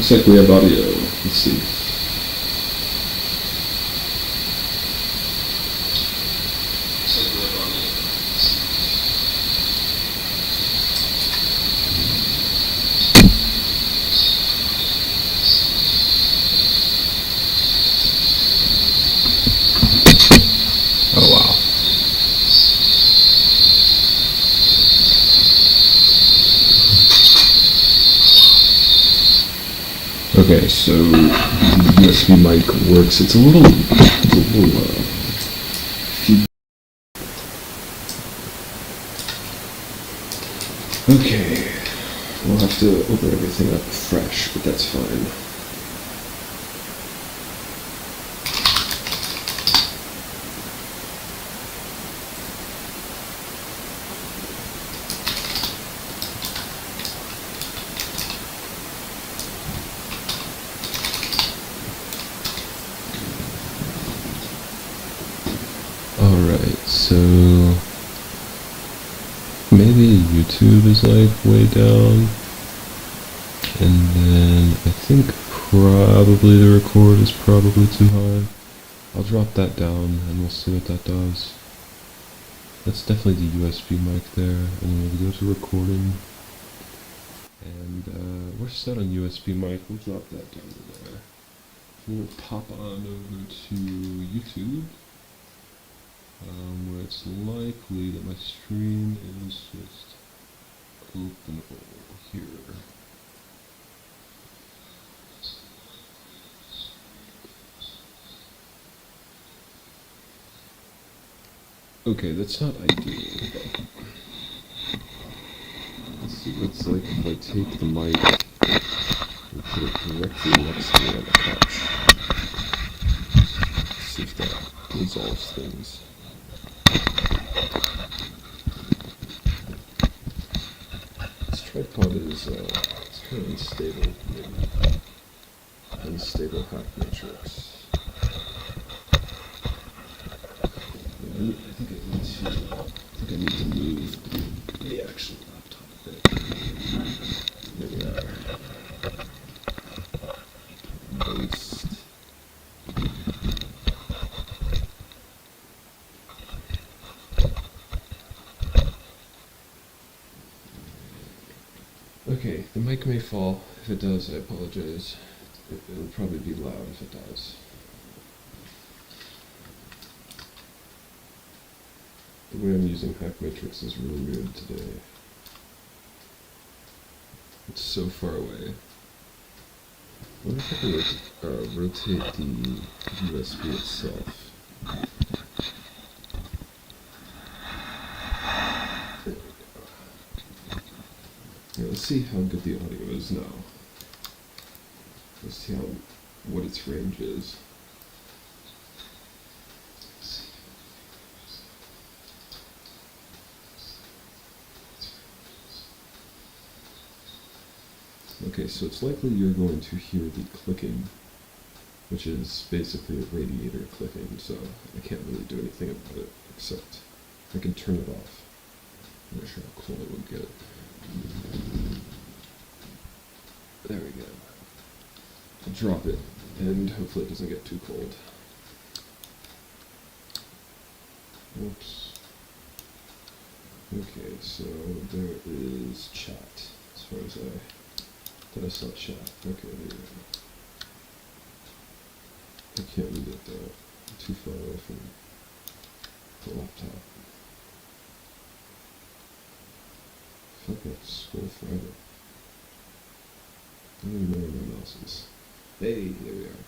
Looks like we have audio. Let's see. Oh wow. Okay, so the USB mic works. It's a little okay. We'll have to open everything up fresh, but that's fine. Alright, so maybe YouTube is like way down, and then I think probably the record is probably too high. I'll drop that down and we'll see what that does. That's definitely the USB mic there, and then we'll go to recording, and we're set on USB mic. We'll drop that down to there. We'll pop on over to YouTube. Where it's likely that my stream is just openable here. Okay, that's not ideal, but let's see what it's like if I take the mic and put it directly next to me on the couch. Let's see if that resolves things. Tripod is it's kind of unstable, maybe. Unstable HackMatrix. Yeah, I think I need to move the actual laptop a bit. There we are. Based. Okay, the mic may fall. If it does, I apologize. It'll probably be loud if it does. The way I'm using HackMatrix is really weird today. It's so far away. I wonder if I can rotate the USB itself. Yeah, let's see how good the audio is now. Let's see what its range is. Okay, so it's likely you're going to hear the clicking, which is basically a radiator clicking, so I can't really do anything about it, except I can turn it off. I'm not sure how cool it would get. There we go. I'll drop it, and hopefully it doesn't get too cold. Whoops. Okay, so there is chat, as far as I saw chat. Okay, there you go. I can't read it though. I'm too far away from the laptop. I feel like I have to scroll forever. I don't even know where my mouse is. Hey, there we are.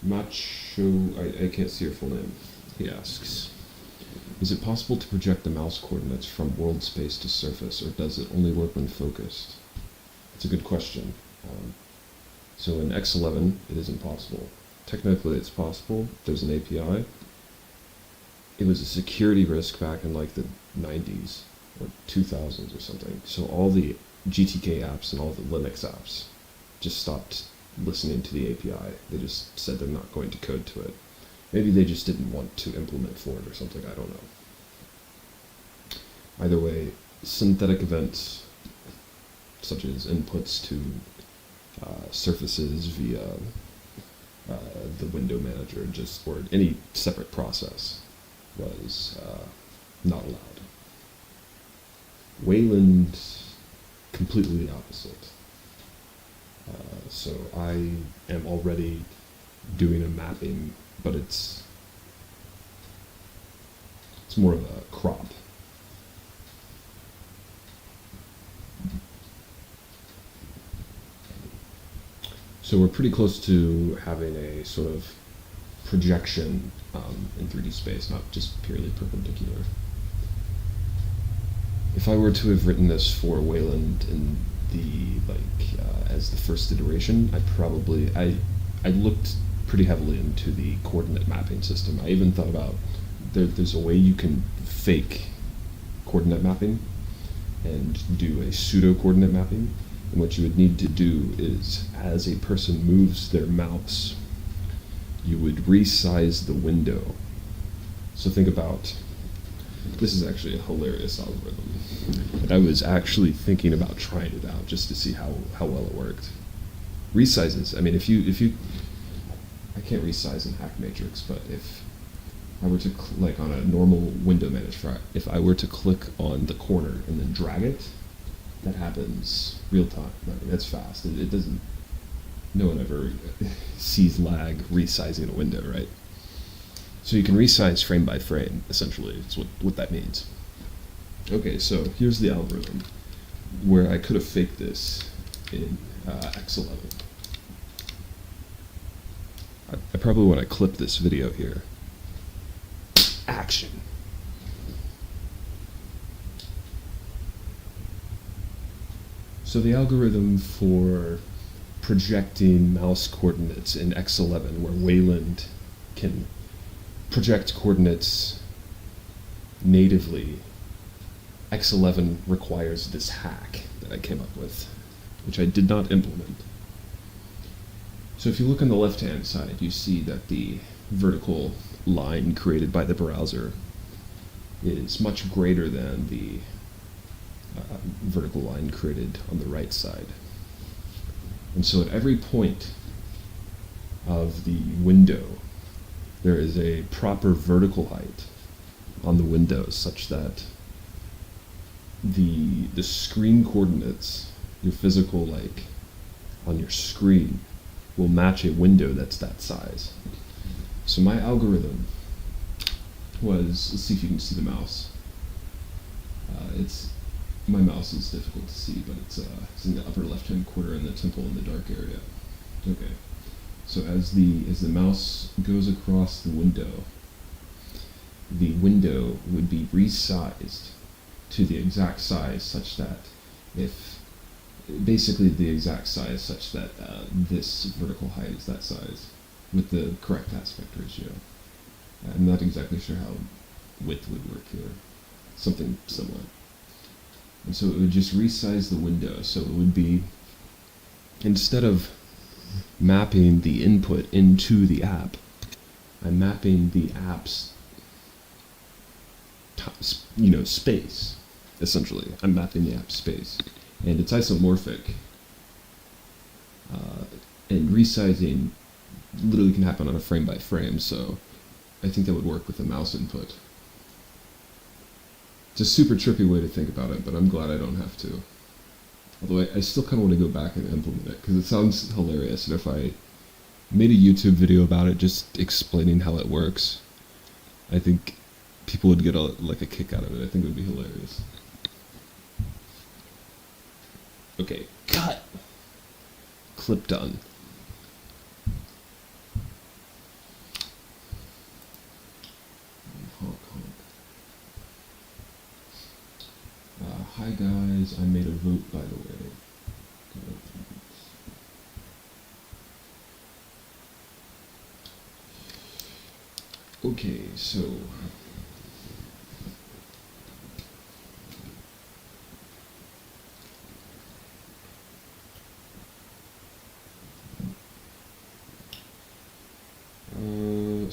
Macho, I can't see your full name. He asks, is it possible to project the mouse coordinates from world space to surface, or does it only work when focused? That's a good question. So in X11, it isn't possible. Technically, it's possible. There's an API. It was a security risk back in like the 90s or 2000s or something. So all the GTK apps and all the Linux apps just stopped listening to the API. They just said they're not going to code to it. Maybe they just didn't want to implement for it or something, I don't know. Either way, synthetic events such as inputs to surfaces via the window manager, or any separate process, was not allowed. Wayland, completely the opposite. So I am already doing a mapping, but it's more of a crop. So we're pretty close to having a sort of projection in 3D space, not just purely perpendicular. If I were to have written this for Wayland in as the first iteration, I looked pretty heavily into the coordinate mapping system. I even thought about there's a way you can fake coordinate mapping and do a pseudo coordinate mapping. And what you would need to do is, as a person moves their mouse, you would resize the window. So think about, this is actually a hilarious algorithm. And I was actually thinking about trying it out just to see how well it worked. Resizes, I mean, if you I can't resize in HackMatrix, but if I were to, like on a normal window manager, if I were to click on the corner and then drag it, that happens real time. I mean, that's fast. It doesn't, no one ever sees lag resizing a window, right? So you can resize frame by frame, essentially, is what that means. Okay, so here's the algorithm where I could have faked this in X11. I probably want to clip this video here. Action. So the algorithm for projecting mouse coordinates in X11, where Wayland can project coordinates natively, X11 requires this hack that I came up with, which I did not implement. So if you look on the left-hand side, you see that the vertical line created by the browser is much greater than the vertical line created on the right side. And so at every point of the window, there is a proper vertical height on the window such that the screen coordinates, your physical, like on your screen, will match a window that's that size. So my algorithm was, let's see if you can see the mouse. My mouse is difficult to see, but it's in the upper left-hand corner in the temple in the dark area. Okay, so as the mouse goes across the window would be resized to the exact size such that basically the exact size such that this vertical height is that size with the correct aspect ratio. I'm not exactly sure how width would work here. Something similar. And so it would just resize the window. So it would be, instead of mapping the input into the app, I'm mapping the app's space, essentially. I'm mapping the app space. And it's isomorphic. And resizing literally can happen on a frame by frame, so I think that would work with the mouse input. It's a super trippy way to think about it, but I'm glad I don't have to. Although I still kind of want to go back and implement it, because it sounds hilarious, and if I made a YouTube video about it just explaining how it works, I think people would get a kick out of it. I think it would be hilarious. Okay, cut! Clip done. Hi guys, I made a vote, by the way. Okay, so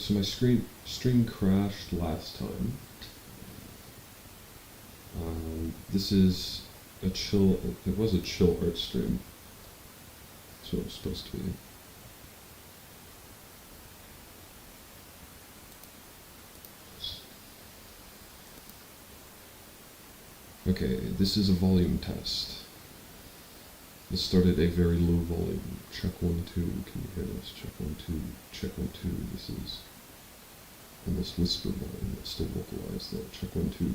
my stream crashed last time. This is a chill. It was a chill art stream. That's what it was supposed to be. Okay, this is a volume test. This started a very low volume. Check 1, 2. Can you hear this? Check 1, 2. Check 1, 2. This is almost whisper volume. It's still vocalized though. Check 1, 2.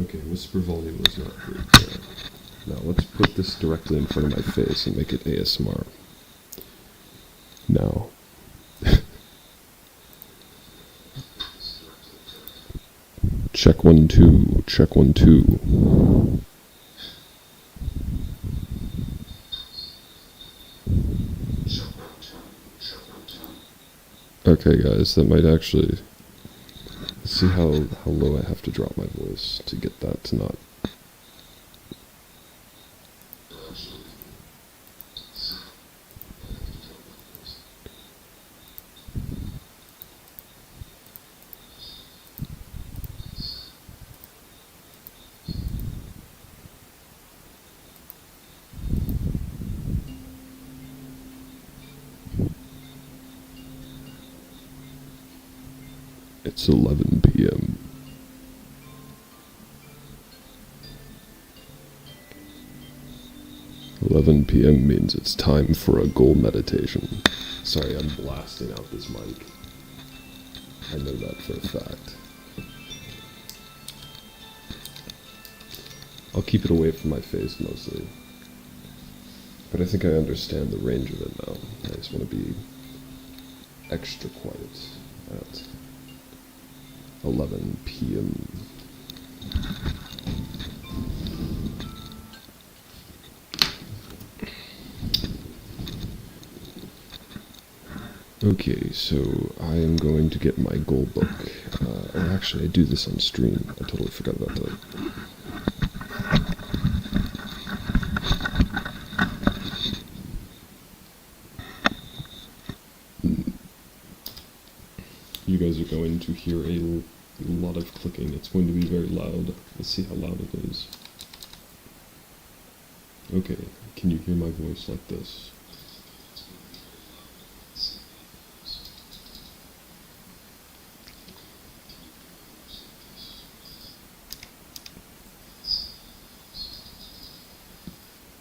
Okay, whisper volume is not good there. Now let's put this directly in front of my face and make it ASMR. Now. Check 1, 2. Check 1, 2. Okay guys, that might actually... Let's see how low I have to drop my voice to get that to not... It's 11 p.m. "11 p.m. means it's time for a goal meditation." Sorry, I'm blasting out this mic. I know that for a fact. I'll keep it away from my face mostly. But I think I understand the range of it now. I just want to be extra quiet at 11 p.m. Okay, so I am going to get my goal book. Or actually, I do this on stream. I totally forgot about that. You guys are going to hear a lot of clicking. It's going to be very loud. Let's see how loud it is. Okay, can you hear my voice like this?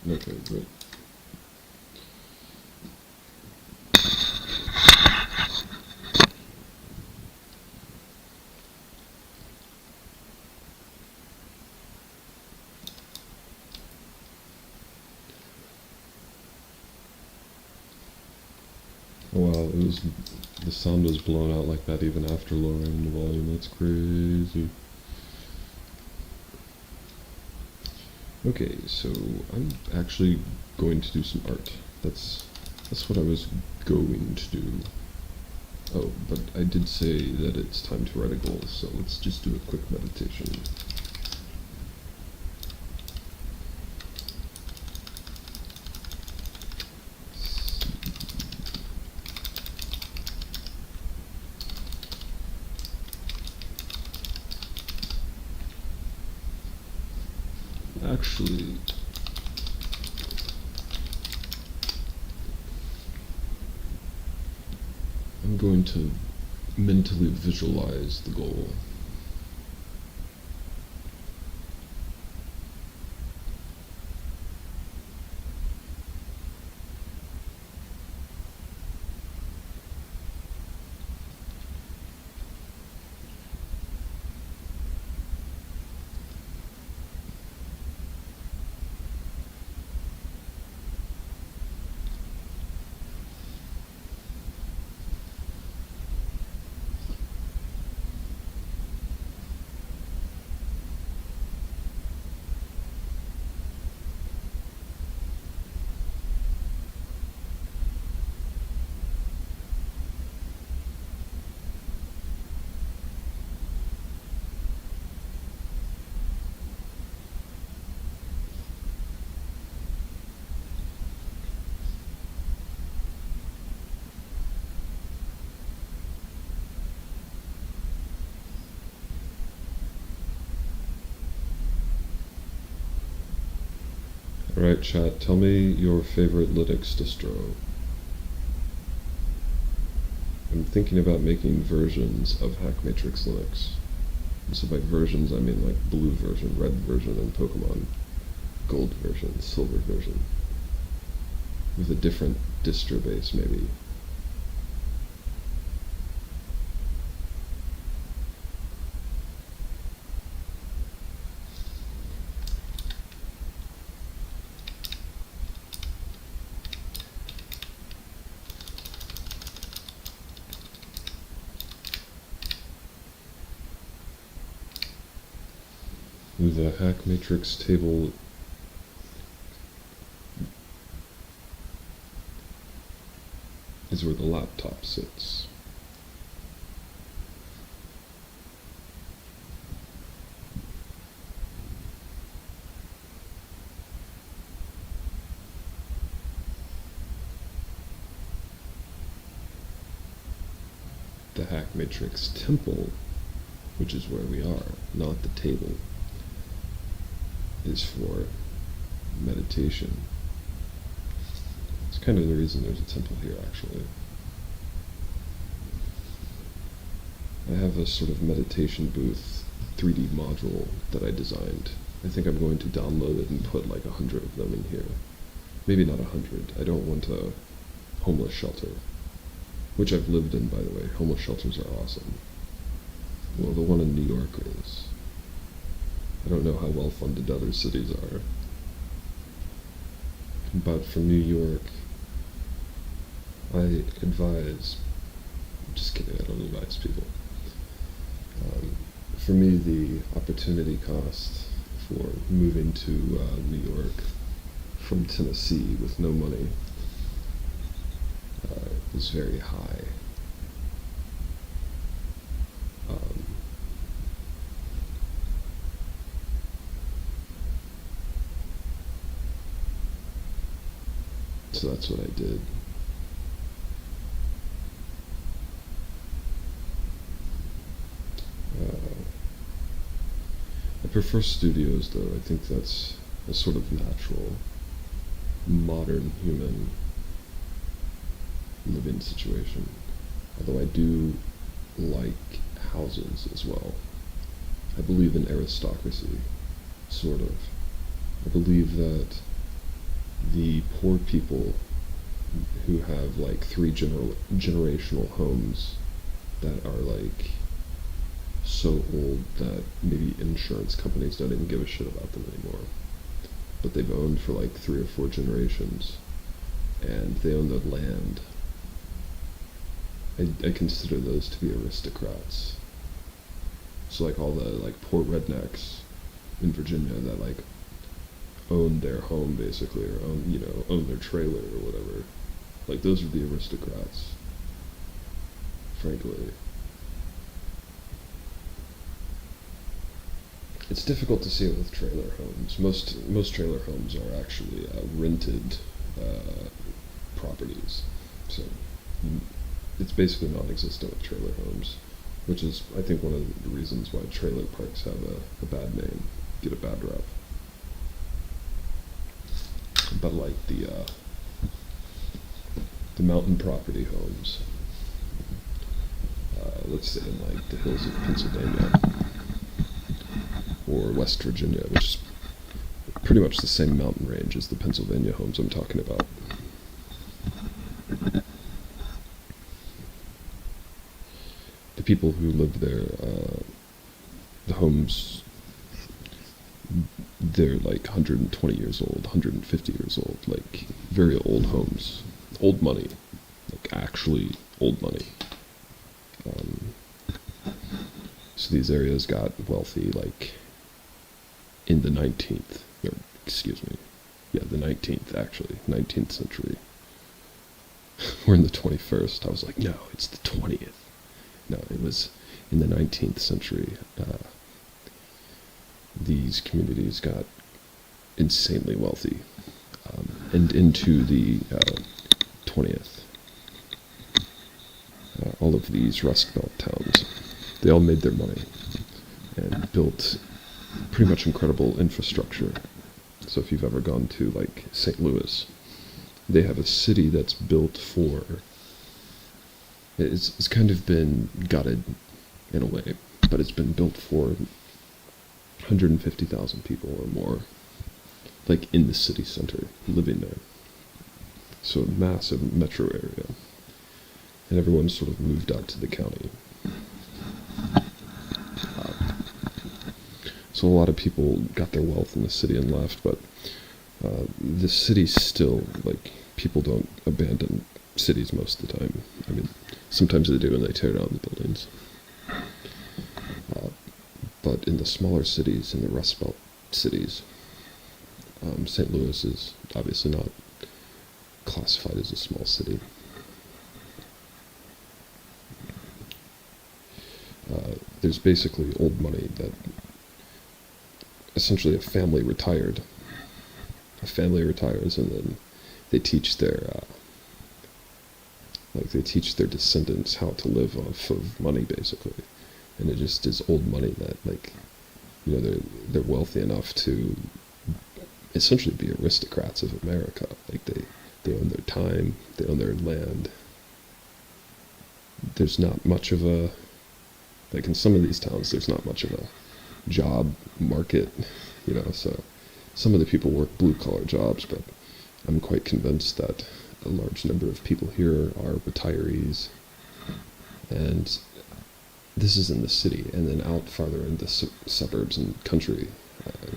Okay, great. Oh wow, the sound was blown out like that even after lowering the volume. That's crazy. Okay, so I'm actually going to do some art. That's what I was going to do. Oh, but I did say that it's time to write a goal, so let's just do a quick meditation. Actually, I'm going to mentally visualize the goal. Alright, chat, tell me your favorite Linux distro. I'm thinking about making versions of HackMatrix Linux. So by versions, I mean like blue version, red version, and Pokemon gold version, silver version. With a different distro base, maybe. The HackMatrix table is where the laptop sits. The HackMatrix temple, which is where we are, not the table, is for meditation. It's kind of the reason there's a temple here, actually. I have a sort of meditation booth 3D module that I designed. I think I'm going to download it and put like 100 of them in here. Maybe not 100. I don't want a homeless shelter, which I've lived in, by the way. Homeless shelters are awesome. Well, the one in New York is. I don't know how well funded other cities are. But for New York, I advise, I'm just kidding, I don't advise people. For me, the opportunity cost for moving to New York from Tennessee with no money is very high. So that's what I did. I prefer studios, though. I think that's a sort of natural, modern human living situation. Although I do like houses as well. I believe in aristocracy, sort of. I believe that the poor people who have like 3 generational homes that are like so old that maybe insurance companies don't even give a shit about them anymore, but they've owned for like 3 or 4 generations, and they own the land. I consider those to be aristocrats. So like all the like poor rednecks in Virginia that like own their home basically, or own their trailer or whatever. Like those are the aristocrats, frankly. It's difficult to see it with trailer homes. Most trailer homes are actually rented properties, so it's basically non-existent with trailer homes, which is, I think, one of the reasons why trailer parks have a bad name, get a bad rep. But like the mountain property homes, let's say in like the hills of Pennsylvania or West Virginia, which is pretty much the same mountain range as the Pennsylvania homes I'm talking about. The people who live there, the homes, they're like 120 years old, 150 years old, like very old homes, old money, like actually old money. So these areas got wealthy like in the 19th, or excuse me, yeah, the 19th actually, 19th century. We're in the 21st. I was like, no, it's the 20th. No, it was in the 19th century. These communities got insanely wealthy, and into the 20th. All of these Rust Belt towns, they all made their money and built pretty much incredible infrastructure So if you've ever gone to like St. Louis, they have a city that's built for, it's kind of been gutted in a way, but it's been built for 150,000 people or more, like in the city center, living there. So a massive metro area, and everyone sort of moved out to the county. So a lot of people got their wealth in the city and left, but the city's still, like, people don't abandon cities most of the time. I mean, sometimes they do and they tear down the buildings. But in the smaller cities, in the Rust Belt cities, St. Louis is obviously not classified as a small city. There's basically old money that essentially a family retires and then they teach their descendants how to live off of money, basically. And it just is old money that, like, you know, they're wealthy enough to essentially be aristocrats of America. Like, they own their time, they own their land. There's not much of a, like in some of these towns, there's not much of a job market, you know, so some of the people work blue-collar jobs, but I'm quite convinced that a large number of people here are retirees. And this is in the city, and then out farther in the suburbs and country,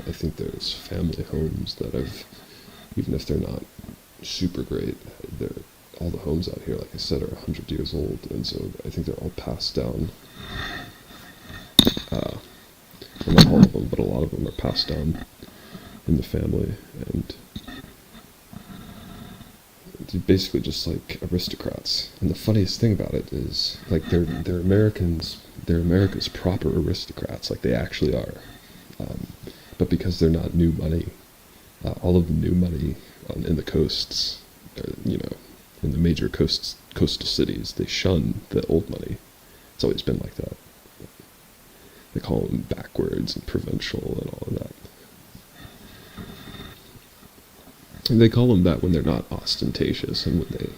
I think there's family homes that have, even if they're not super great, all the homes out here, like I said, are 100 years old, and so I think they're all passed down. Well, not all of them, but a lot of them are passed down in the family, and they're basically just like aristocrats. And the funniest thing about it is, like, they're Americans. They're America's proper aristocrats, like they actually are. But because they're not new money, all of the new money in the coasts, you know, in the major coastal cities, they shun the old money. It's always been like that. They call them backwards and provincial and all of that. And they call them that when they're not ostentatious and when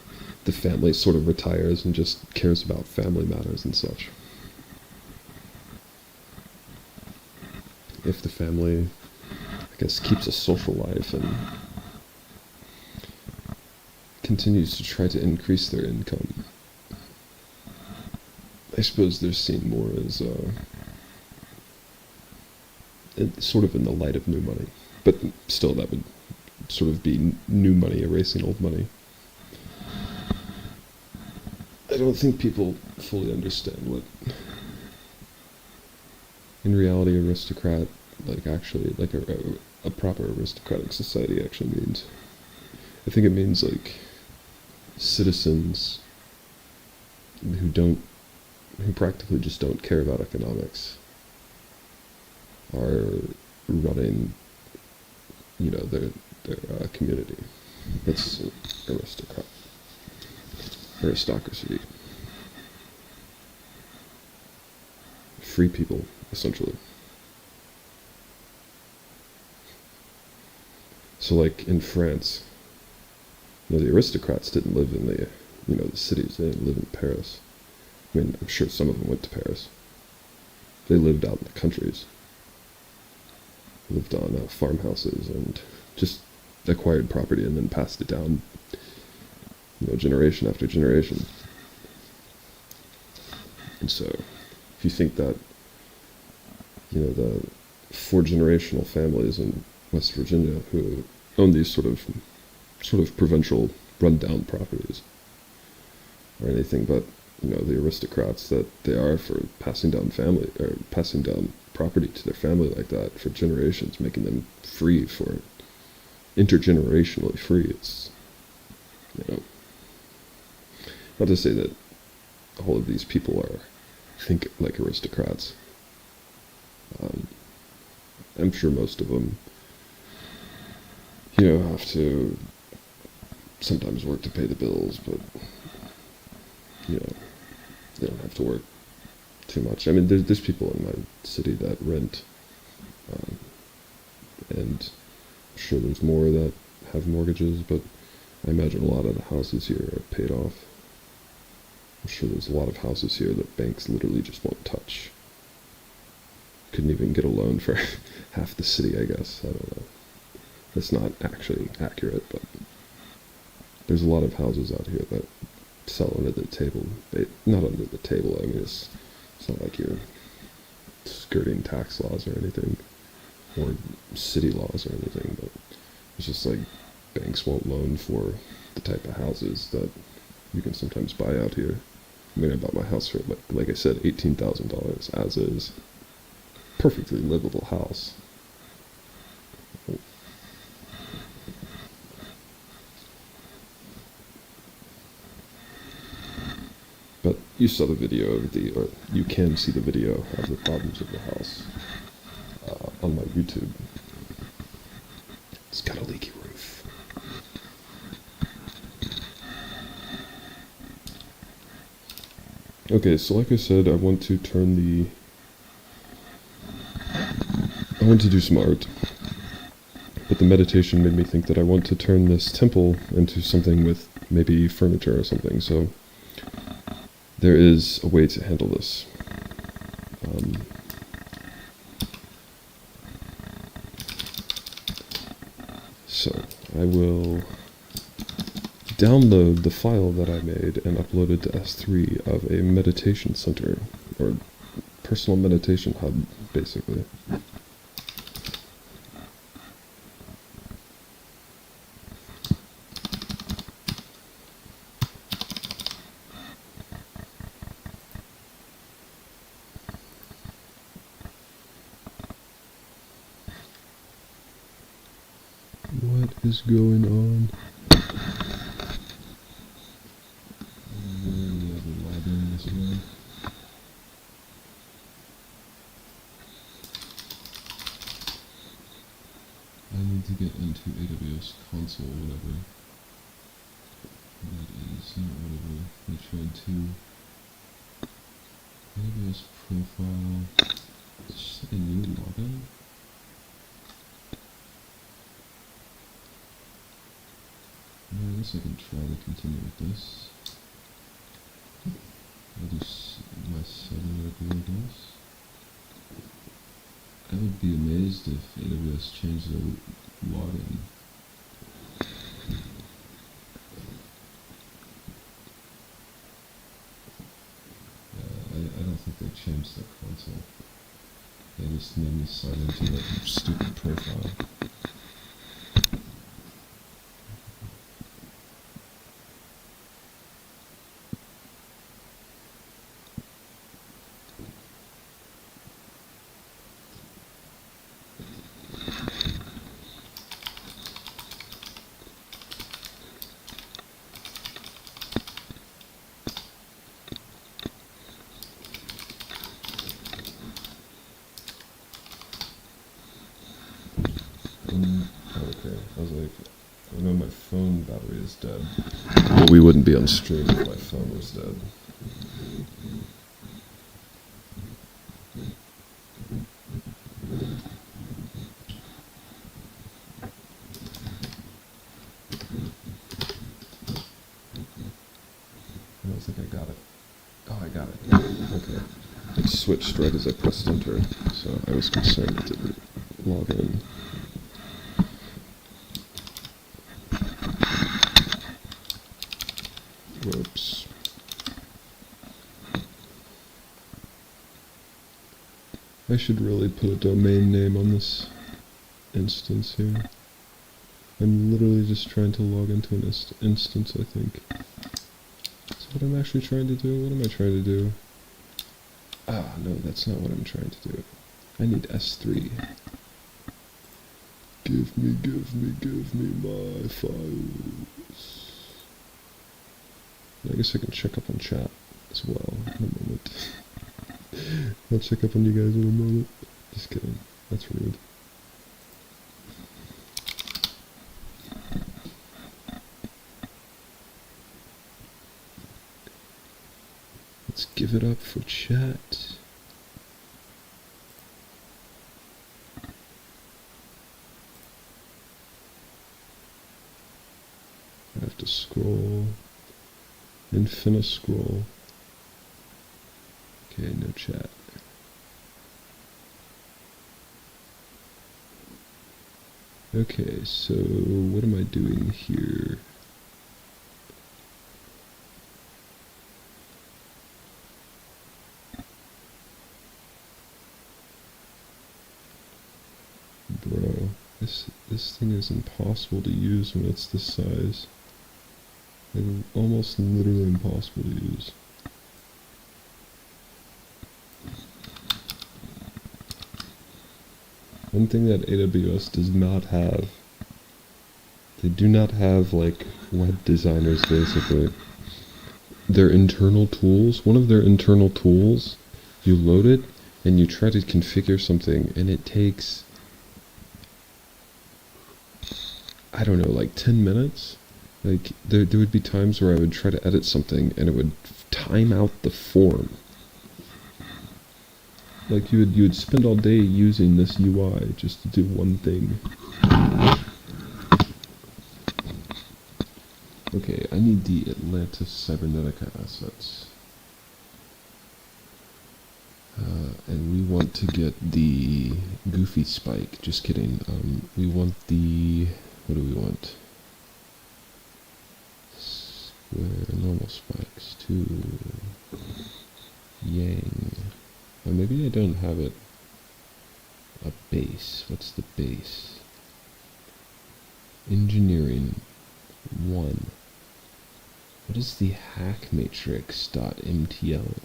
the family sort of retires and just cares about family matters and such. If the family, I guess, keeps a social life and continues to try to increase their income, I suppose they're seen more as sort of in the light of new money. But still, that would sort of be new money erasing old money. I don't think people fully understand what, in reality, aristocrat, like actually, like a proper aristocratic society actually means. I think it means, like, citizens who practically just don't care about economics are running, you know, their community. That's aristocracy. Free people, essentially. So, like, in France, you know, the aristocrats didn't live in the, you know, the cities. They didn't live in Paris. I mean, I'm sure some of them went to Paris. They lived out in the countries. Lived on farmhouses and just acquired property and then passed it down, you know, generation after generation. And so, if you think that, you know, the 4 generational families in West Virginia who own these sort of provincial run-down properties are anything but, you know, the aristocrats that they are for passing down property to their family like that for generations, making them free for intergenerationally free. It's, you know, not to say that all of these people think like aristocrats. I'm sure most of them, you know, have to sometimes work to pay the bills, but, you know, they don't have to work too much. I mean, there's people in my city that rent, and I'm sure there's more that have mortgages, but I imagine a lot of the houses here are paid off. I'm sure there's a lot of houses here that banks literally just won't touch. Couldn't even get a loan for half the city, I guess. I don't know. That's not actually accurate, but there's a lot of houses out here that sell under the table. Not under the table, I mean, it's not like you're skirting tax laws or anything, or city laws or anything, but it's just like banks won't loan for the type of houses that you can sometimes buy out here. I mean, I bought my house for, like I said, $18,000 as is. Perfectly livable house. But you saw the video of or you can see the video of the problems of the house on my YouTube. It's got a leaky roof. Okay, so like I said, I want to do some art. But the meditation made me think that I want to turn this temple into something with maybe furniture or something, so there is a way to handle this. So I will download the file that I made and upload it to S3 of a meditation center, or personal meditation hub, basically. What is going on? I need to get into AWS console, whatever that is, not whatever. I tried to AWS profile. It's just like a new login. I guess I can try to continue with this. I'll do my 7 I guess. I would be amazed if AWS changed their login. I don't think they changed their console. They just made me sign into that stupid profile. Okay, I was like, I know my phone battery is dead, but we wouldn't be on stream if my phone was dead. I don't think I got it. Oh, I got it. Okay. It switched right as I pressed enter, so I was concerned it didn't log in. Whoops. I should really put a domain name on this instance here. I'm literally just trying to log into an instance, I think. That's what I'm actually trying to do. What am I trying to do? Ah, no, that's not what I'm trying to do. I need S3. Give me my files. I guess I can check up on chat as well in a moment. I'll check up on you guys in a moment. Just kidding. That's rude. Let's give it up for chat. to scroll. Infinite scroll. Okay, no chat. Okay, so what am I doing here? Bro, this thing is impossible to use when it's this size. Like, almost literally impossible to use. One thing that AWS does not have, they do not have, like, web designers, basically. Their internal tools, one of their internal tools, you load it, and you try to configure something, and it takes, I don't know, like 10 minutes? Like, there would be times where I would try to edit something, and it would time out the form. Like, you would spend all day using this UI just to do one thing. Okay, I need the Atlantis Cybernetica assets. And we want to get the Goofy Spike. Just kidding. We want the... what do we want? Square normal spikes. 2. Yang. Oh, maybe I don't have it. A base. What's the base? Engineering 1. What is the HackMatrix.mtl?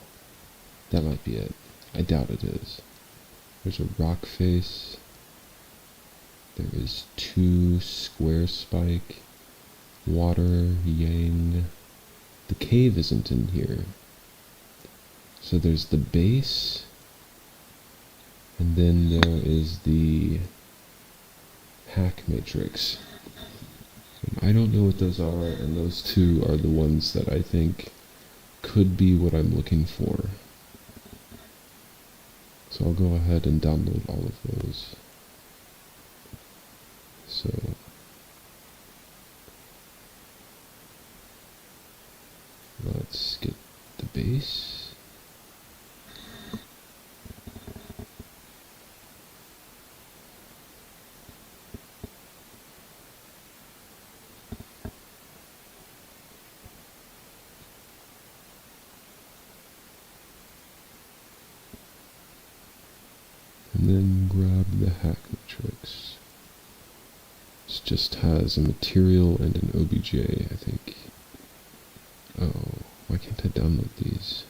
That might be it. I doubt it is. There's a rock face. There is 2 square spike. Water, yang. The cave isn't in here. So there's the base. And then there is the HackMatrix. I don't know what those are, and those 2 are the ones that I think could be what I'm looking for. So I'll go ahead and download all of those. So let's get the base. And then grab the HackMatrix. This just has a material and an OBJ, I think. Oh, why can't I download these?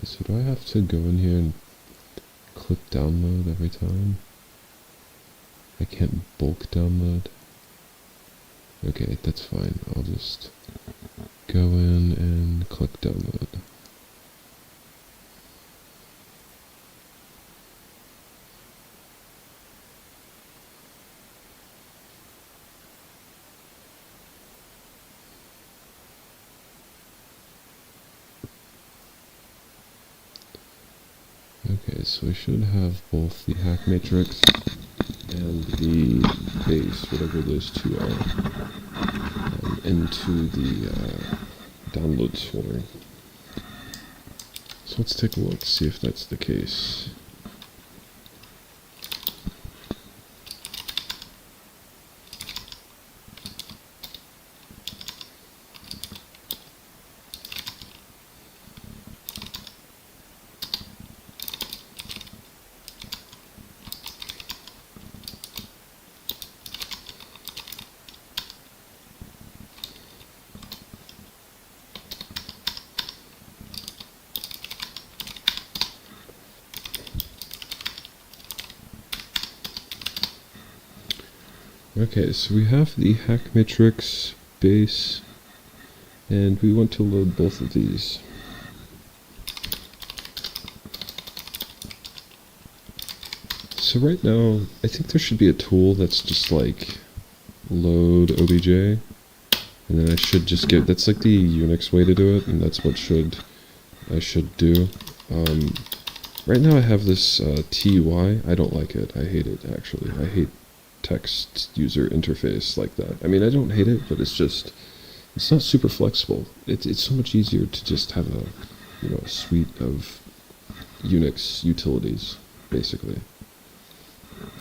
So do I have to go in here and click download every time? I can't bulk download? Okay, that's fine. I'll just go in and click download. Okay, so I should have both the HackMatrix and the base, whatever those 2 are, into the downloads folder. So let's take a look, see if that's the case. Okay, so we have the HackMatrix base, and we want to load both of these. So right now, I think there should be a tool that's just like load OBJ, and then I should just give, that's like the Unix way to do it, and that's what I should do. Right now I have this TUI. I don't like it. I hate it, actually. I hate text user interface like that. I mean, I don't hate it, but it's not super flexible. It's so much easier to just have a suite of Unix utilities, basically.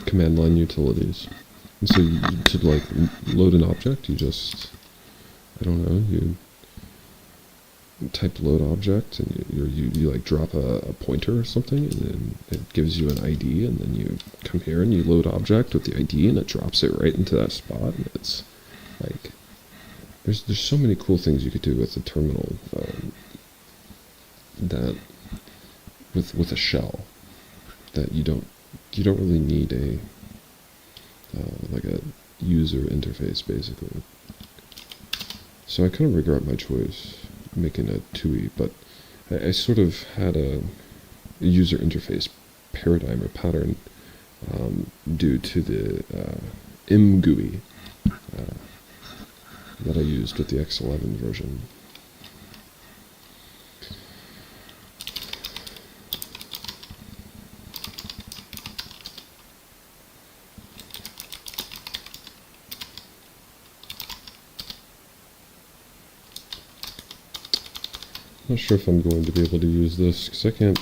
Command line utilities. And so to like load an object, you just, I don't know, you type load object, and you like drop a pointer or something, and then it gives you an ID, and then you come here and you load object with the ID, and it drops it right into that spot. And it's like there's so many cool things you could do with the terminal that with a shell that you don't really need a like a user interface, basically. So I kind of regret my choice making a TUI, but I sort of had a user interface paradigm or pattern due to the ImGUI that I used with the X11 version. Not sure if I'm going to be able to use this, because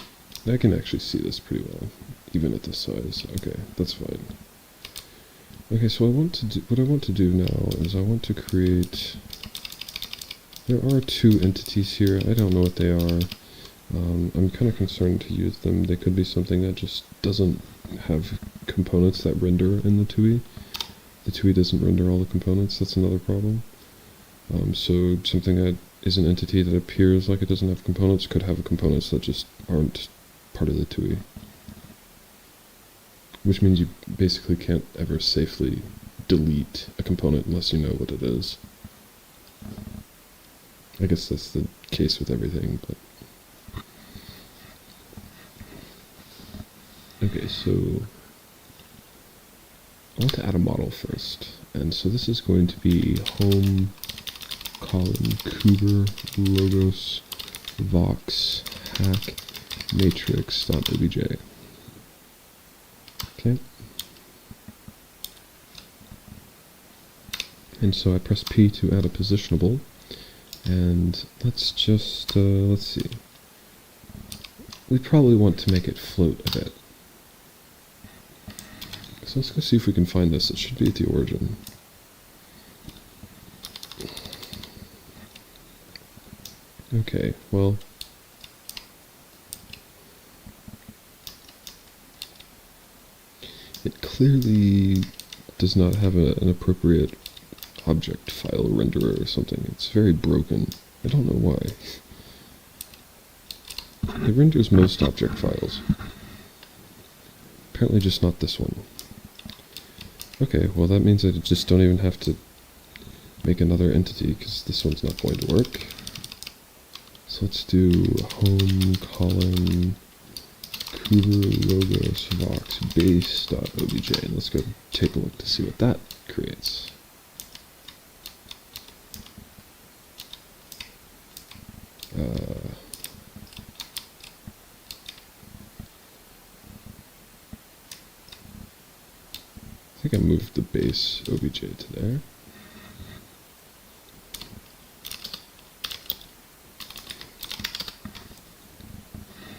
I can actually see this pretty well, even at this size. Okay, that's fine. Okay, so what I want to do now is I want to create, there are two entities here. I don't know what they are. I'm kind of concerned to use them. They could be something that just doesn't have components that render in the TUI. The TUI doesn't render all the components. That's another problem. So something that is an entity that appears like it doesn't have components could have components that just aren't part of the TUI. Which means you basically can't ever safely delete a component unless you know what it is. I guess that's the case with everything, but... Okay, so I want to add a model first. And so this is going to be home column Kuber logos vox HackMatrix.obj. Okay. And so I press P to add a positionable, and let's just, let's see. We probably want to make it float a bit. So let's go see if we can find this. It should be at the origin. Okay, well, it clearly does not have an appropriate object file renderer or something. It's very broken. I don't know why. It renders most object files. Apparently just not this one. Okay, well that means I just don't even have to make another entity, because this one's not going to work. So let's do home column Kuber logos vox base.obj, and let's go take a look to see what that creates. I think I moved the base obj to there.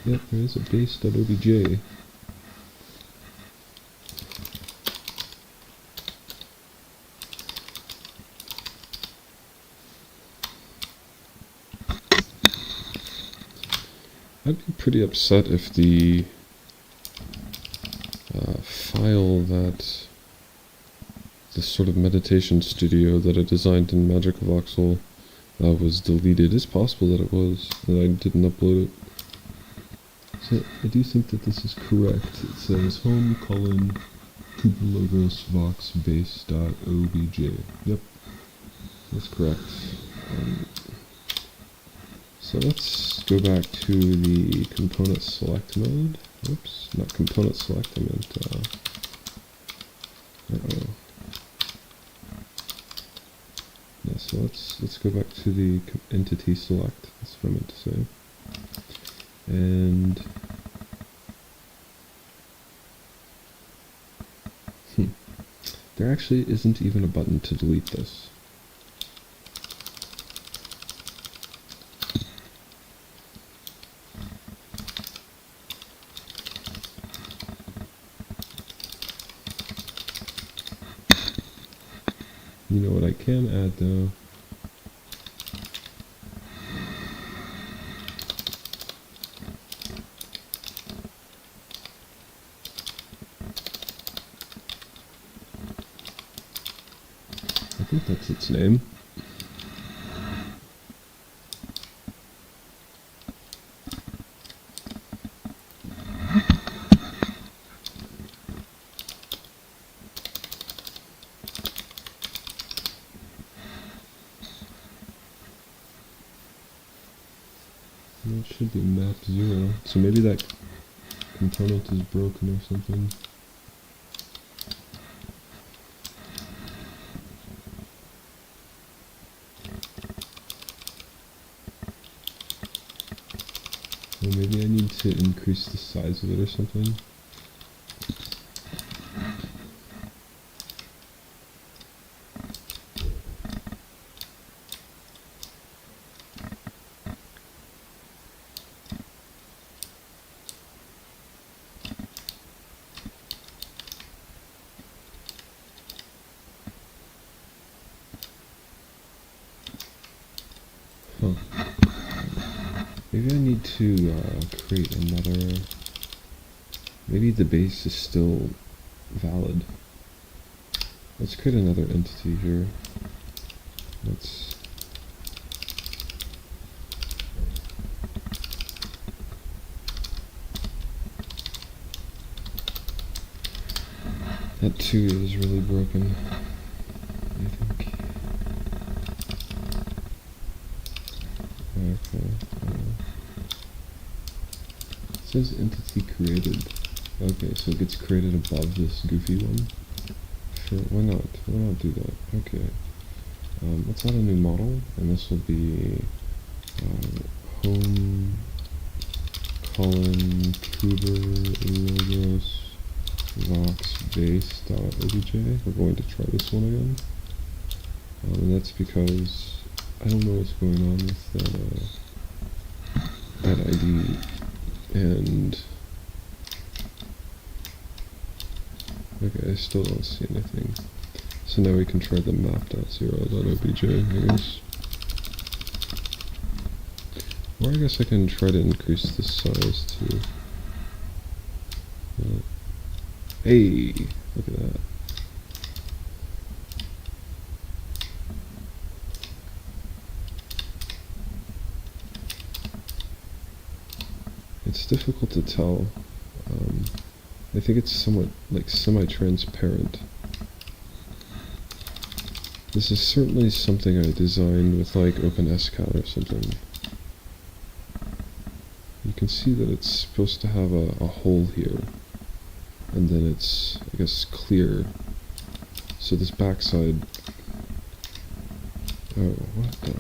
Yep, there is a base.obj. I'd be pretty upset if the file that this sort of meditation studio that I designed in Magic Voxel was deleted. It's possible that it was, and I didn't upload it. So I do think that this is correct. It says home colon Kuber logos vox base.obj. Yep, that's correct. So let's go back to the component select mode. Oops, not component select, I meant, yeah, so let's go back to the entity select. That's what I meant to say. And There actually isn't even a button to delete this. You know what I can add though? I think that's its name. It should be map 0. So maybe that component is broken or something. Or maybe I need to increase the size of it or something. Huh. Maybe I need to create another... Maybe the base is still valid. Let's create another entity here. Let's... That 2 is really broken, I think. Okay. It says entity created. Okay, so it gets created above this goofy one. Sure, why not? Why not do that? Okay. Let's add a new model, and this will be home colon kuber logos vox base.obj. We're going to try this one again. And that's because I don't know what's going on with that ID, and okay, I still don't see anything. So now we can try the map.0.obj, I guess. Or I guess I can try to increase the size too. Hey, look at that. It's difficult to tell. I think it's somewhat like semi-transparent. This is certainly something I designed with like OpenSCAD or something. You can see that it's supposed to have a hole here, and then it's, I guess, clear. So this backside... Oh, what the...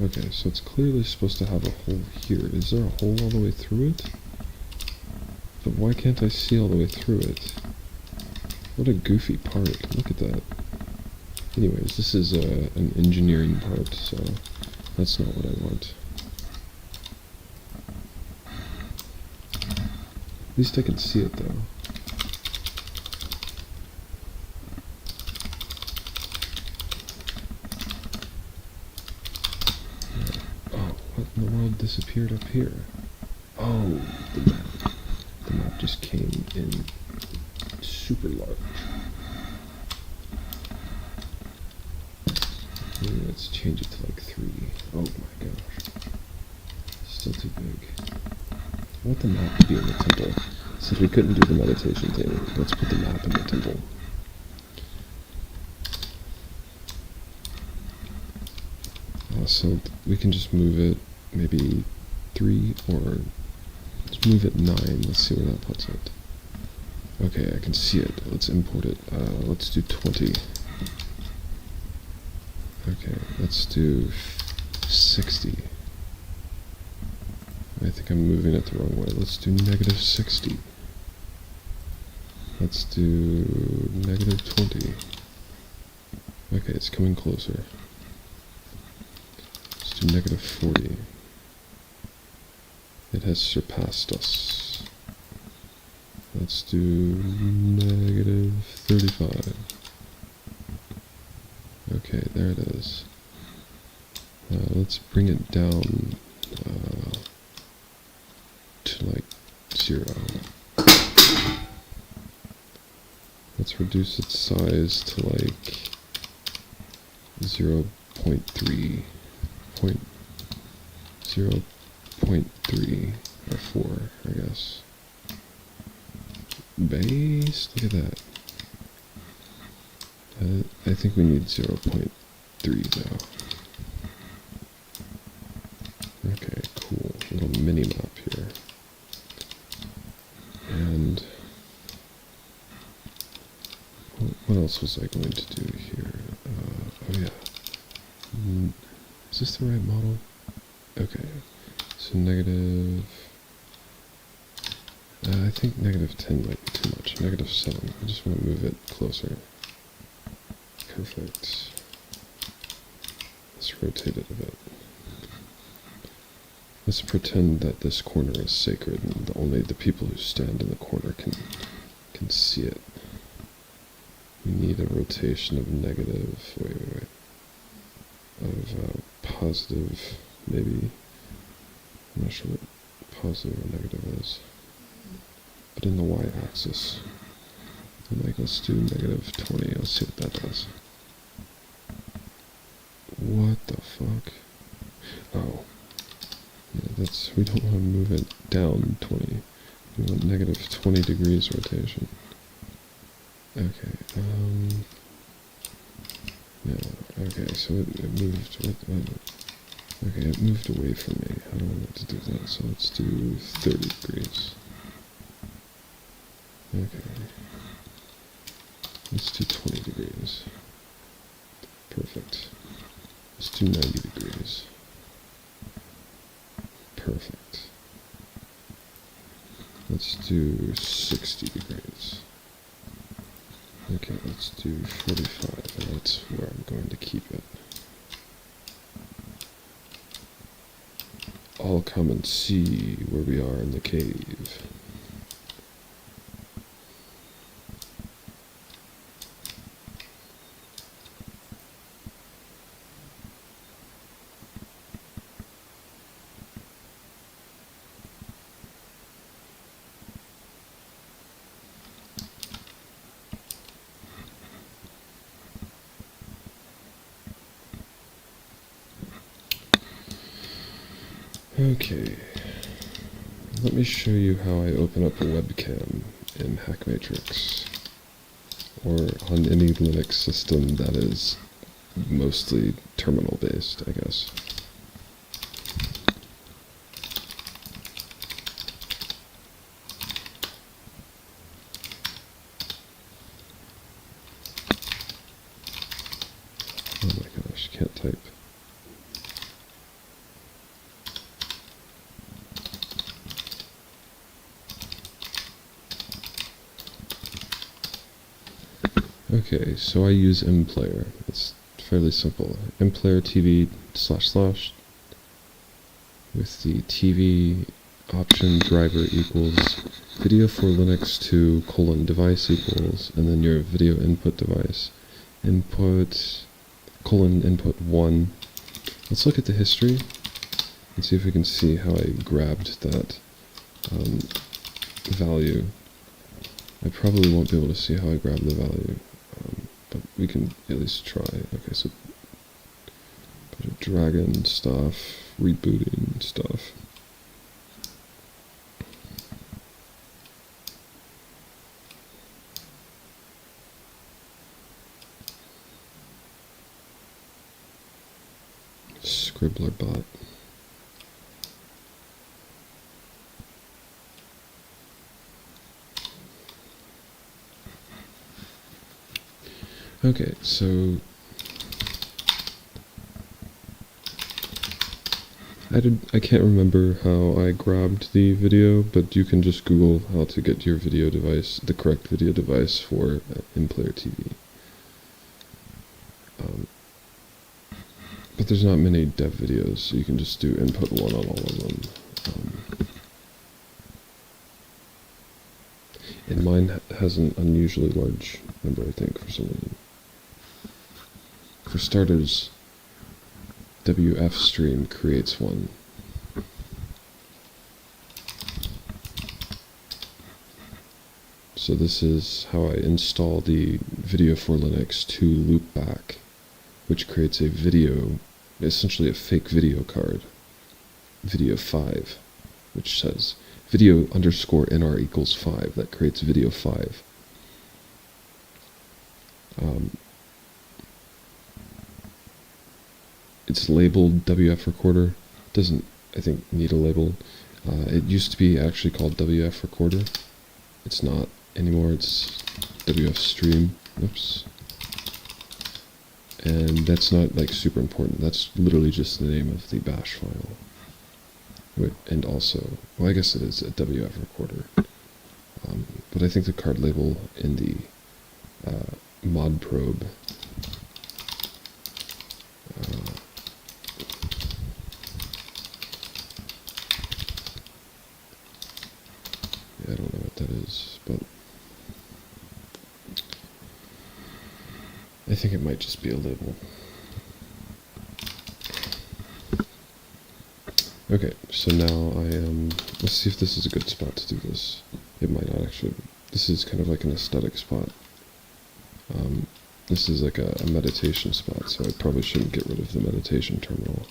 Okay, so it's clearly supposed to have a hole here. Is there a hole all the way through it? But why can't I see all the way through it? What a goofy part. Look at that. Anyways, this is an engineering part, so that's not what I want. At least I can see it, though. Oh, what in the world disappeared up here? Oh, the map. The map just came in super large. Maybe let's change it to like 3. Oh my gosh. Still too big. I want the map to be in the temple. Since we couldn't do the meditation thing, let's put the map in the temple. So we can just move it maybe 3, or let's move it 9. Let's see where that puts it. Okay, I can see it. Let's import it. Let's do 20. Okay, let's do 60. I think I'm moving it the wrong way. Let's do -60. Let's do -20. Okay, it's coming closer. Let's do negative 40. It has surpassed us. Let's do negative 35. Okay, there it is. Let's bring it down to like 0. Let's reduce its size to like 0.3, 0.3 or 4, I guess. Base, look at that. I think we need 0.3 though. Okay, cool. Little mini map here. And what else was I going to do here? Oh yeah. Is this the right model? Okay. So negative... I think negative 10 might be too much. Negative 7. I just want to move it closer. Perfect. Let's rotate it a bit. Let's pretend that this corner is sacred and only the people who stand in the corner can see it. We need a rotation of negative, of positive, maybe. I'm not sure what positive or negative is. But in the y-axis. And like, let's do negative 20. Let's see what that does. What the fuck? Oh. Yeah, we don't want to move it down 20. We want negative 20 degrees rotation. Okay, yeah, okay, so it moved, okay, it moved away from me. I don't want it to do that, so let's do 30 degrees. Okay. Let's do 20 degrees. Perfect. Let's do 90 degrees. Perfect. Let's do 60 degrees. Okay, let's do 45, and that's where I'm going to keep it. I'll come and see where we are in the cave. Okay, let me show you how I open up a webcam in HackMatrix, or on any Linux system that is mostly terminal based, I guess. Oh my gosh, can't type. Okay, so I use mplayer. It's fairly simple. mplayer TV // with the TV option driver equals video for Linux 2 : device equals, and then your video input device. Input : input 1. Let's look at the history and see if we can see how I grabbed that value. I probably won't be able to see how I grabbed the value. But we can at least try. Okay, so bunch of dragon stuff, rebooting stuff. Scribbler bot. Okay, so I can't remember how I grabbed the video, but you can just Google how to get your video device, the correct video device for mplayer TV. there's not many dev videos, so you can just do input 1 on all of them. And mine has an unusually large number, I think, for some reason. For starters, WF stream creates one. So this is how I install the Video for Linux 2 loopback, which creates a video, essentially a fake video card, video 5, which says video _nr equals 5. That creates video 5. It's labeled WF recorder. Doesn't, I think, need a label. It used to be actually called WF recorder. It's not anymore. It's WF stream. Oops. And that's not like super important. That's literally just the name of the bash file. And also, well, I guess it is a WF recorder. But I think the card label in the mod probe I don't know what that is, but I think it might just be a label. Okay, so now let's see if this is a good spot to do this. It might not actually. This is kind of like an aesthetic spot. This is like a meditation spot, so I probably shouldn't get rid of the meditation terminal.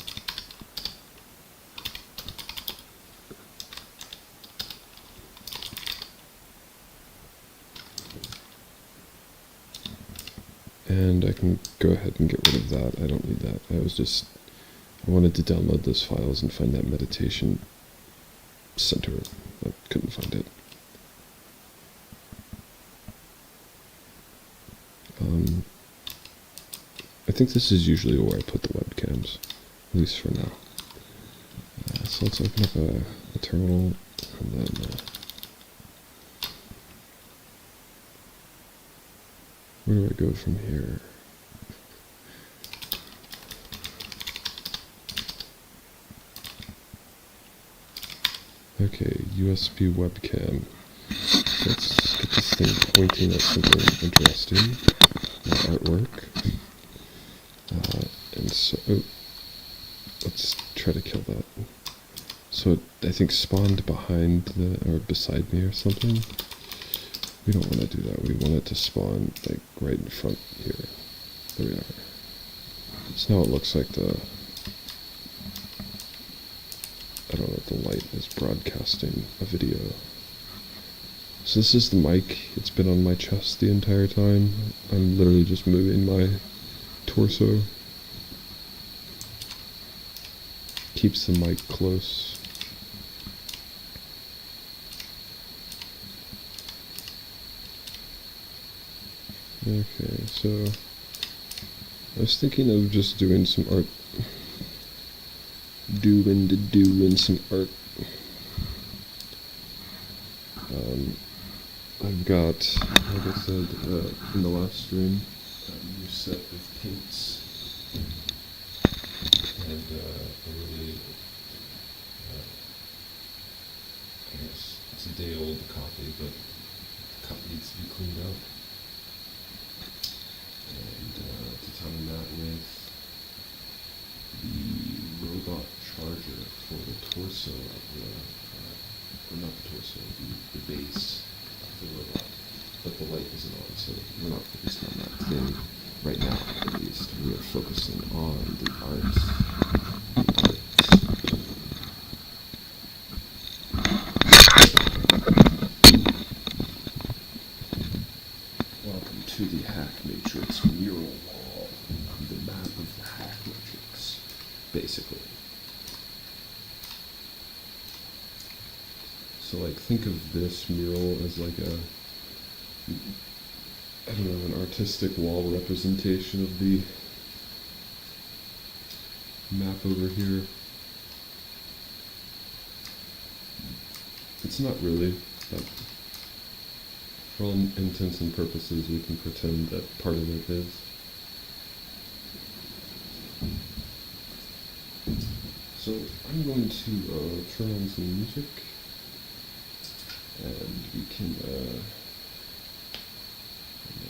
And I can go ahead and get rid of that. I don't need that. I wanted to download those files and find that meditation center. I couldn't find it. I think this is usually where I put the webcams, at least for now. So let's open up a terminal, and then where do I go from here? Okay, USB webcam. Let's get this thing pointing at something interesting. Artwork. And so, let's try to kill that. So it, I think, spawned behind or beside me or something. We don't want to do that. We want it to spawn like right in front here. There we are. So now it looks like I don't know, the light is broadcasting a video. So this is the mic. It's been on my chest the entire time. I'm literally just moving my torso. Keeps the mic close. Okay, so I was thinking of just doing some art. Doing some art. I've got, like I said in the last stream, a new set of paints. And a really, I guess it's a day old copy, but the cup needs to be cleaned out. And to time that with the robot charger for the torso of the, or not the torso, the base of the robot. But the light isn't on, so we're not focused on that today. Right now, at least, we are focusing on the art. Welcome to the HackMatrix mural wall, the map of the HackMatrix, basically. So, like, think of this mural as like a, I don't know, an artistic wall representation of the map over here. It's not really, but for all intents and purposes, we can pretend that part of it is. So I'm going to turn on some music, and we can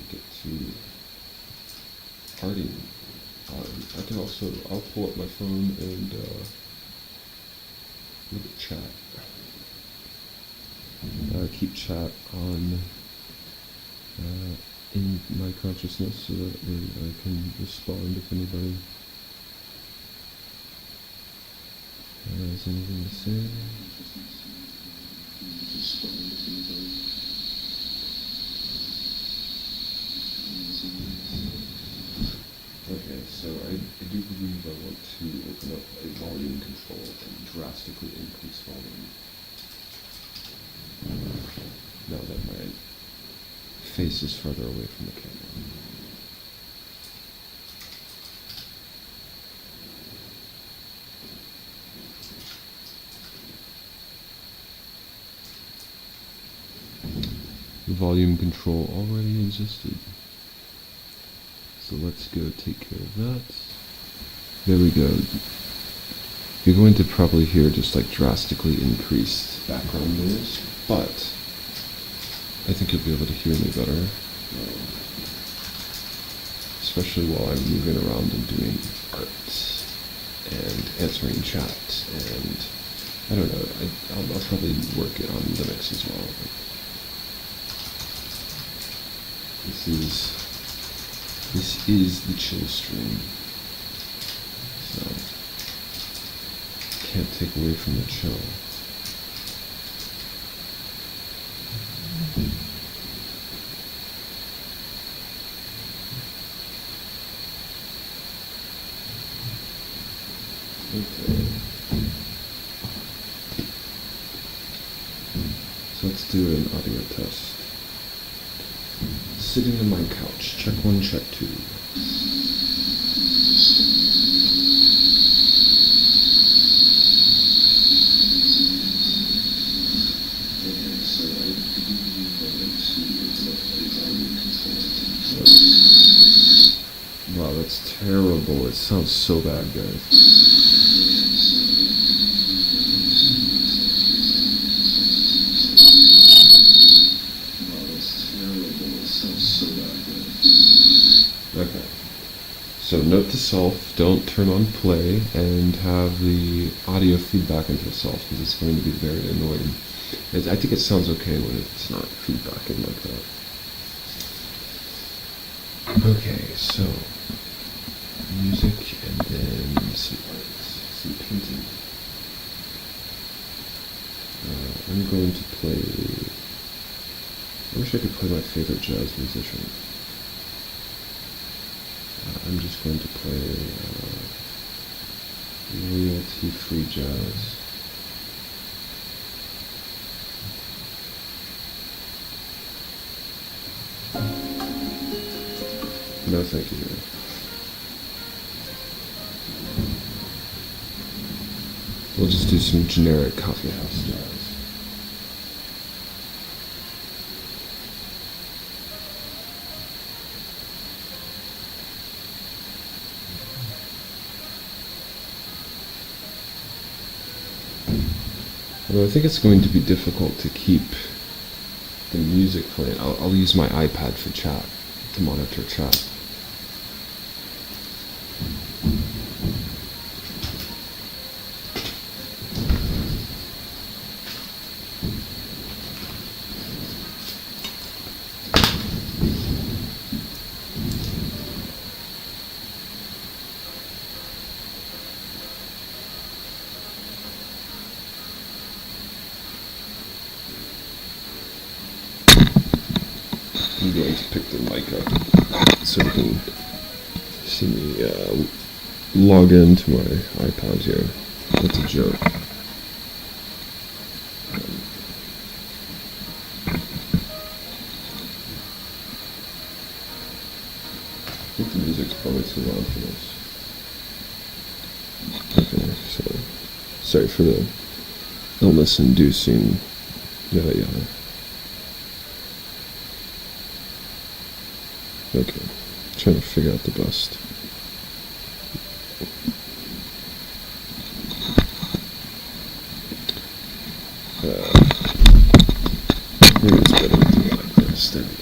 get to partying. I can also, I'll pull up my phone and look at chat. Keep chat on in my consciousness so that I can respond if anybody has anything to say. Okay, so I do believe I want to open up a volume control and drastically increase volume. Now that my face is farther away from the camera. The volume control already existed. So let's go take care of that. There we go. You're going to probably hear just like drastically increased background noise, but I think you'll be able to hear me better. Especially while I'm moving around and doing art and answering chat, and I don't know, I'll probably work it on the mix as well. This is the chill stream, so can't take away from the chill. Okay. So let's do an audio test. Sitting on my couch. Check 1, check 2. Okay, so I do believe I want to open up a volume control. Wow, that's terrible. It sounds so bad, guys. Okay, so note to self, don't turn on play and have the audio feedback into itself, because it's going to be very annoying. I think it sounds okay when it's not feedbacking like that. Okay, so music and then some art, some painting. I'm going to play, I wish I could play my favorite jazz musician. I'm just going to play royalty-free jazz. No, thank you. We'll just do some generic coffee house jazz. Although I think it's going to be difficult to keep the music playing. I'll use my iPad for chat, to monitor chat. I'm going to pick the mic up so you can see me log into my iPad here. That's a joke. I think the music's probably too loud for this. Okay, so sorry for the illness-inducing yada yada. Okay, trying to figure out the best. Maybe it's better to do it like this. There we go.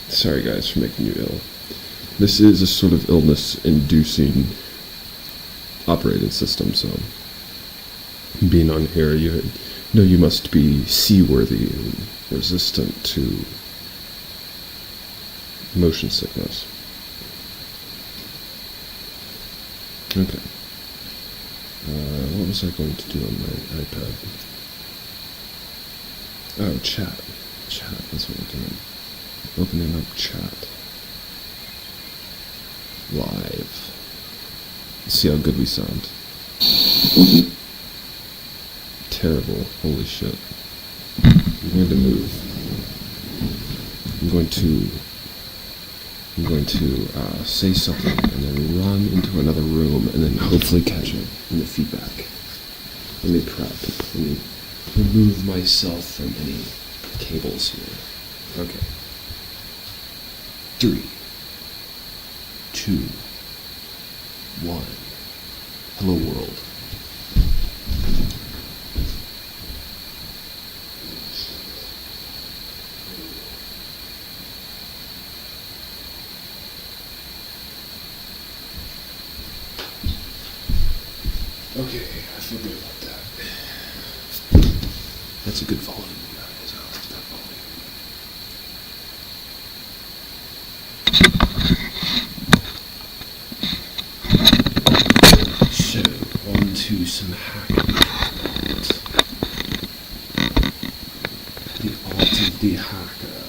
Sorry guys for making you ill. This is a sort of illness-inducing operating system, so being on here, you know you must be seaworthy and resistant to motion sickness. Okay. What was I going to do on my iPad? Oh, chat. Chat, that's what we're doing. Opening up chat. Live. Let's see how good we sound. Terrible. Holy shit. I'm going to move. I'm going to say something and then run into another room and then hopefully catch it in the feedback. Let me prep. Let me remove myself from any cables here. Okay. 3, 2, 1. Hello world. Okay, I feel good about that. That's a good volume, guys. I like that volume. So, on to some HackMatrix. The art of the hacker.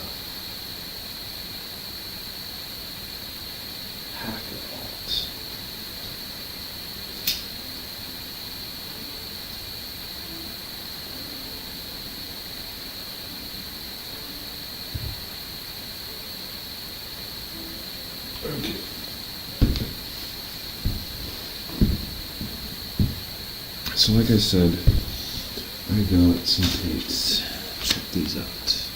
Hacker art. Okay. So like I said, I got some paints. Check these out.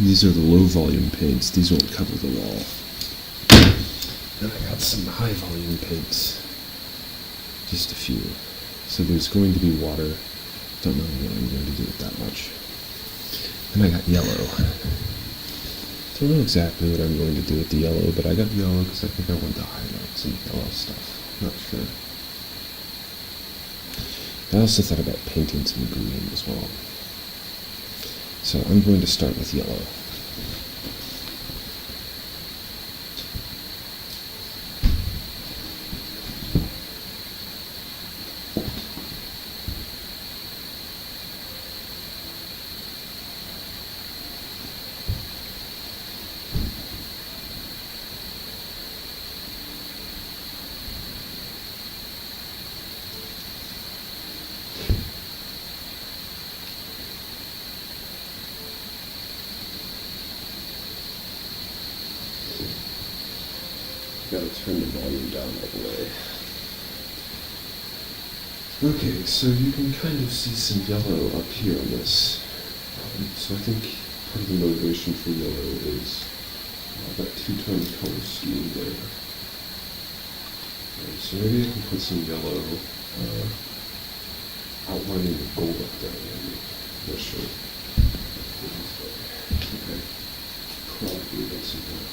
These are the low volume paints. These won't cover the wall. Then I got some high volume paints. Just a few. So there's going to be water. Don't know what I'm going to do with that much. And I got yellow. Don't know exactly what I'm going to do with the yellow, but I got yellow because I think I want to highlight some yellow stuff. Not sure. I also thought about painting some green as well. So I'm going to start with yellow. Gotta turn the volume down all the way. Okay, so you can kind of see some yellow up here on this. So I think part of the motivation for yellow is that two-tone color scheme there. Right, so maybe I can put some yellow outlining the gold up there, maybe. Not sure. Okay. Probably get some yellow.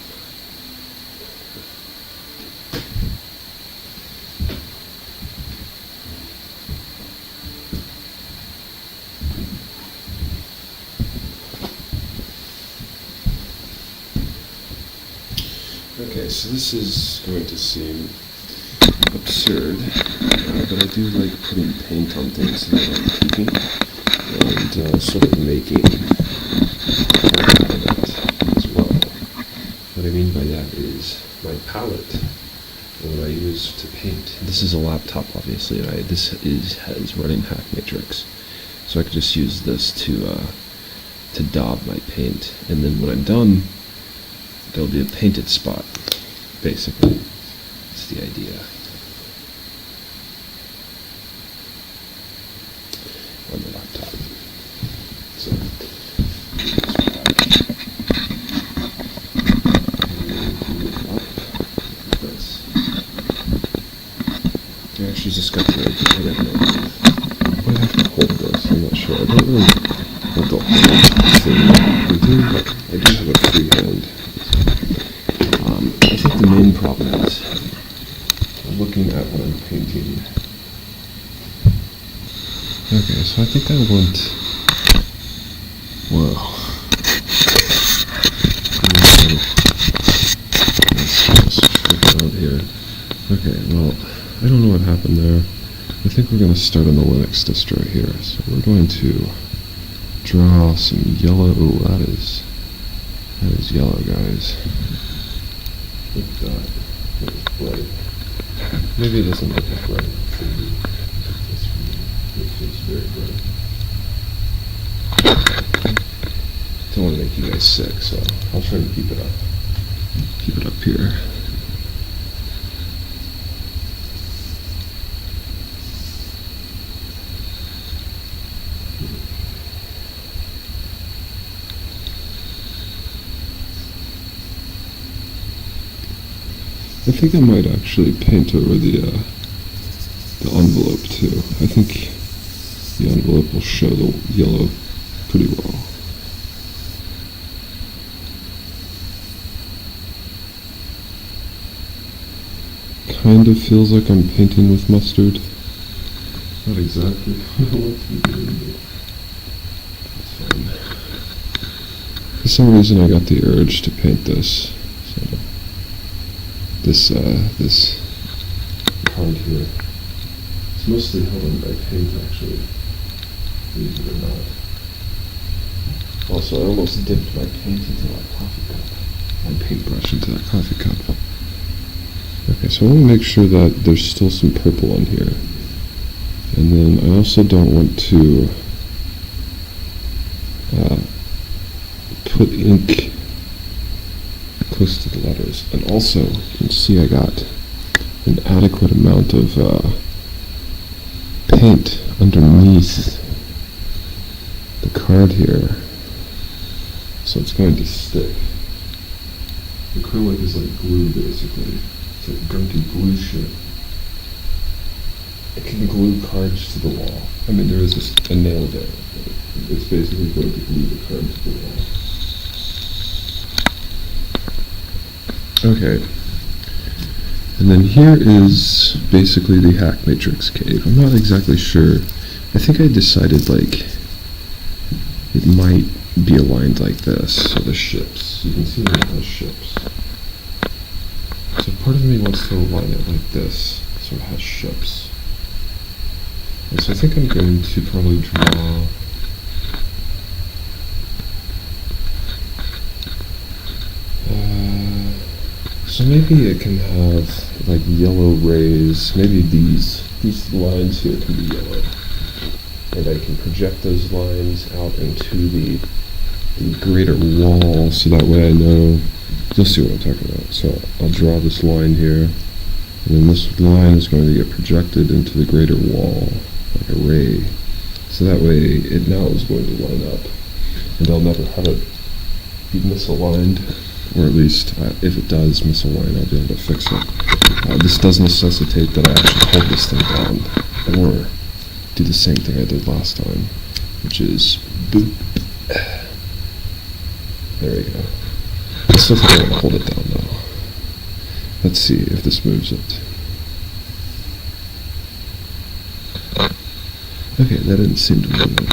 Okay, so this is going to seem absurd, but I do like putting paint on things that I like keeping and sort of making art out of it as well. What I mean by that is my palette, what I use to paint. This is a laptop, obviously, right? This has running HackMatrix, so I could just use this to daub my paint, and then when I'm done, there'll be a painted spot, basically. That's the idea. On the laptop. So, this. she's just got the, I don't know. I might have to hold this, I'm not sure. I don't really want the whole thing. I do have a free hand. I think the main problem is looking at what I'm painting. Okay, so I think I want... Whoa. Let's flip out here. Okay, well, I don't know what happened there. I think we're going to start on the Linux distro here. So we're going to draw some yellow. Ooh, that is yellow, guys. Look at that. It's bright. Maybe it doesn't look as bright. It feels very bright. Don't want to make you guys sick, so I'll try to keep it up. Keep it up here. I think I might actually paint over the envelope too. I think the envelope will show the yellow pretty well. Kind of feels like I'm painting with mustard. Not exactly what I want to be doing, but it's fine. For some reason I got the urge to paint this. So this card here. It's mostly held on by paint, actually, believe it or not. Also, I almost dipped my paint into that coffee cup. My paintbrush into that coffee cup. Okay, so I want to make sure that there's still some purple on here. And then I also don't want to put ink close to the letters. And also, you can see I got an adequate amount of paint underneath the card here, so it's going to stick. Acrylic is like glue, basically. It's like gunky glue shit. It can glue cards to the wall. I mean, there is a nail there. It's basically going to glue the card to the wall. Okay, and then here is basically the HackMatrix cave. I'm not exactly sure. I think I decided, like, it might be aligned like this. So the ships, you can see it has ships. So part of me wants to align it like this, so it has ships. And so I think I'm going to probably draw so maybe it can have like yellow rays. Maybe these lines here can be yellow, and I can project those lines out into the greater wall, so that way I know. You'll see what I'm talking about. So I'll draw this line here, and then this line is going to get projected into the greater wall like a ray. So that way it now is going to line up, and I'll never have it be misaligned. Or at least, if it does misalign, I'll be able to fix it. This does necessitate that I actually hold this thing down, or do the same thing I did last time, which is boop. There we go. I still think I want to hold it down though. Let's see if this moves it. Okay, that didn't seem to move it.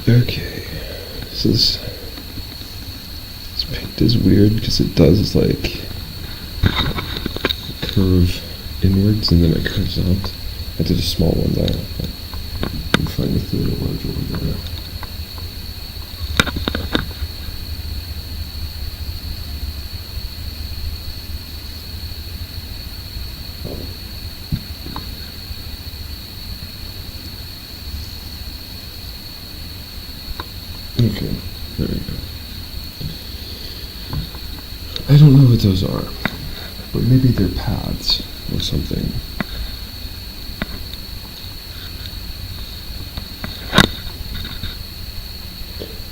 Okay, so this paint is weird because it does like curve inwards and then it curves out. I did a small one there, but I'm fine with doing a larger one there. Okay, there we go. I don't know what those are, but maybe they're paths or something.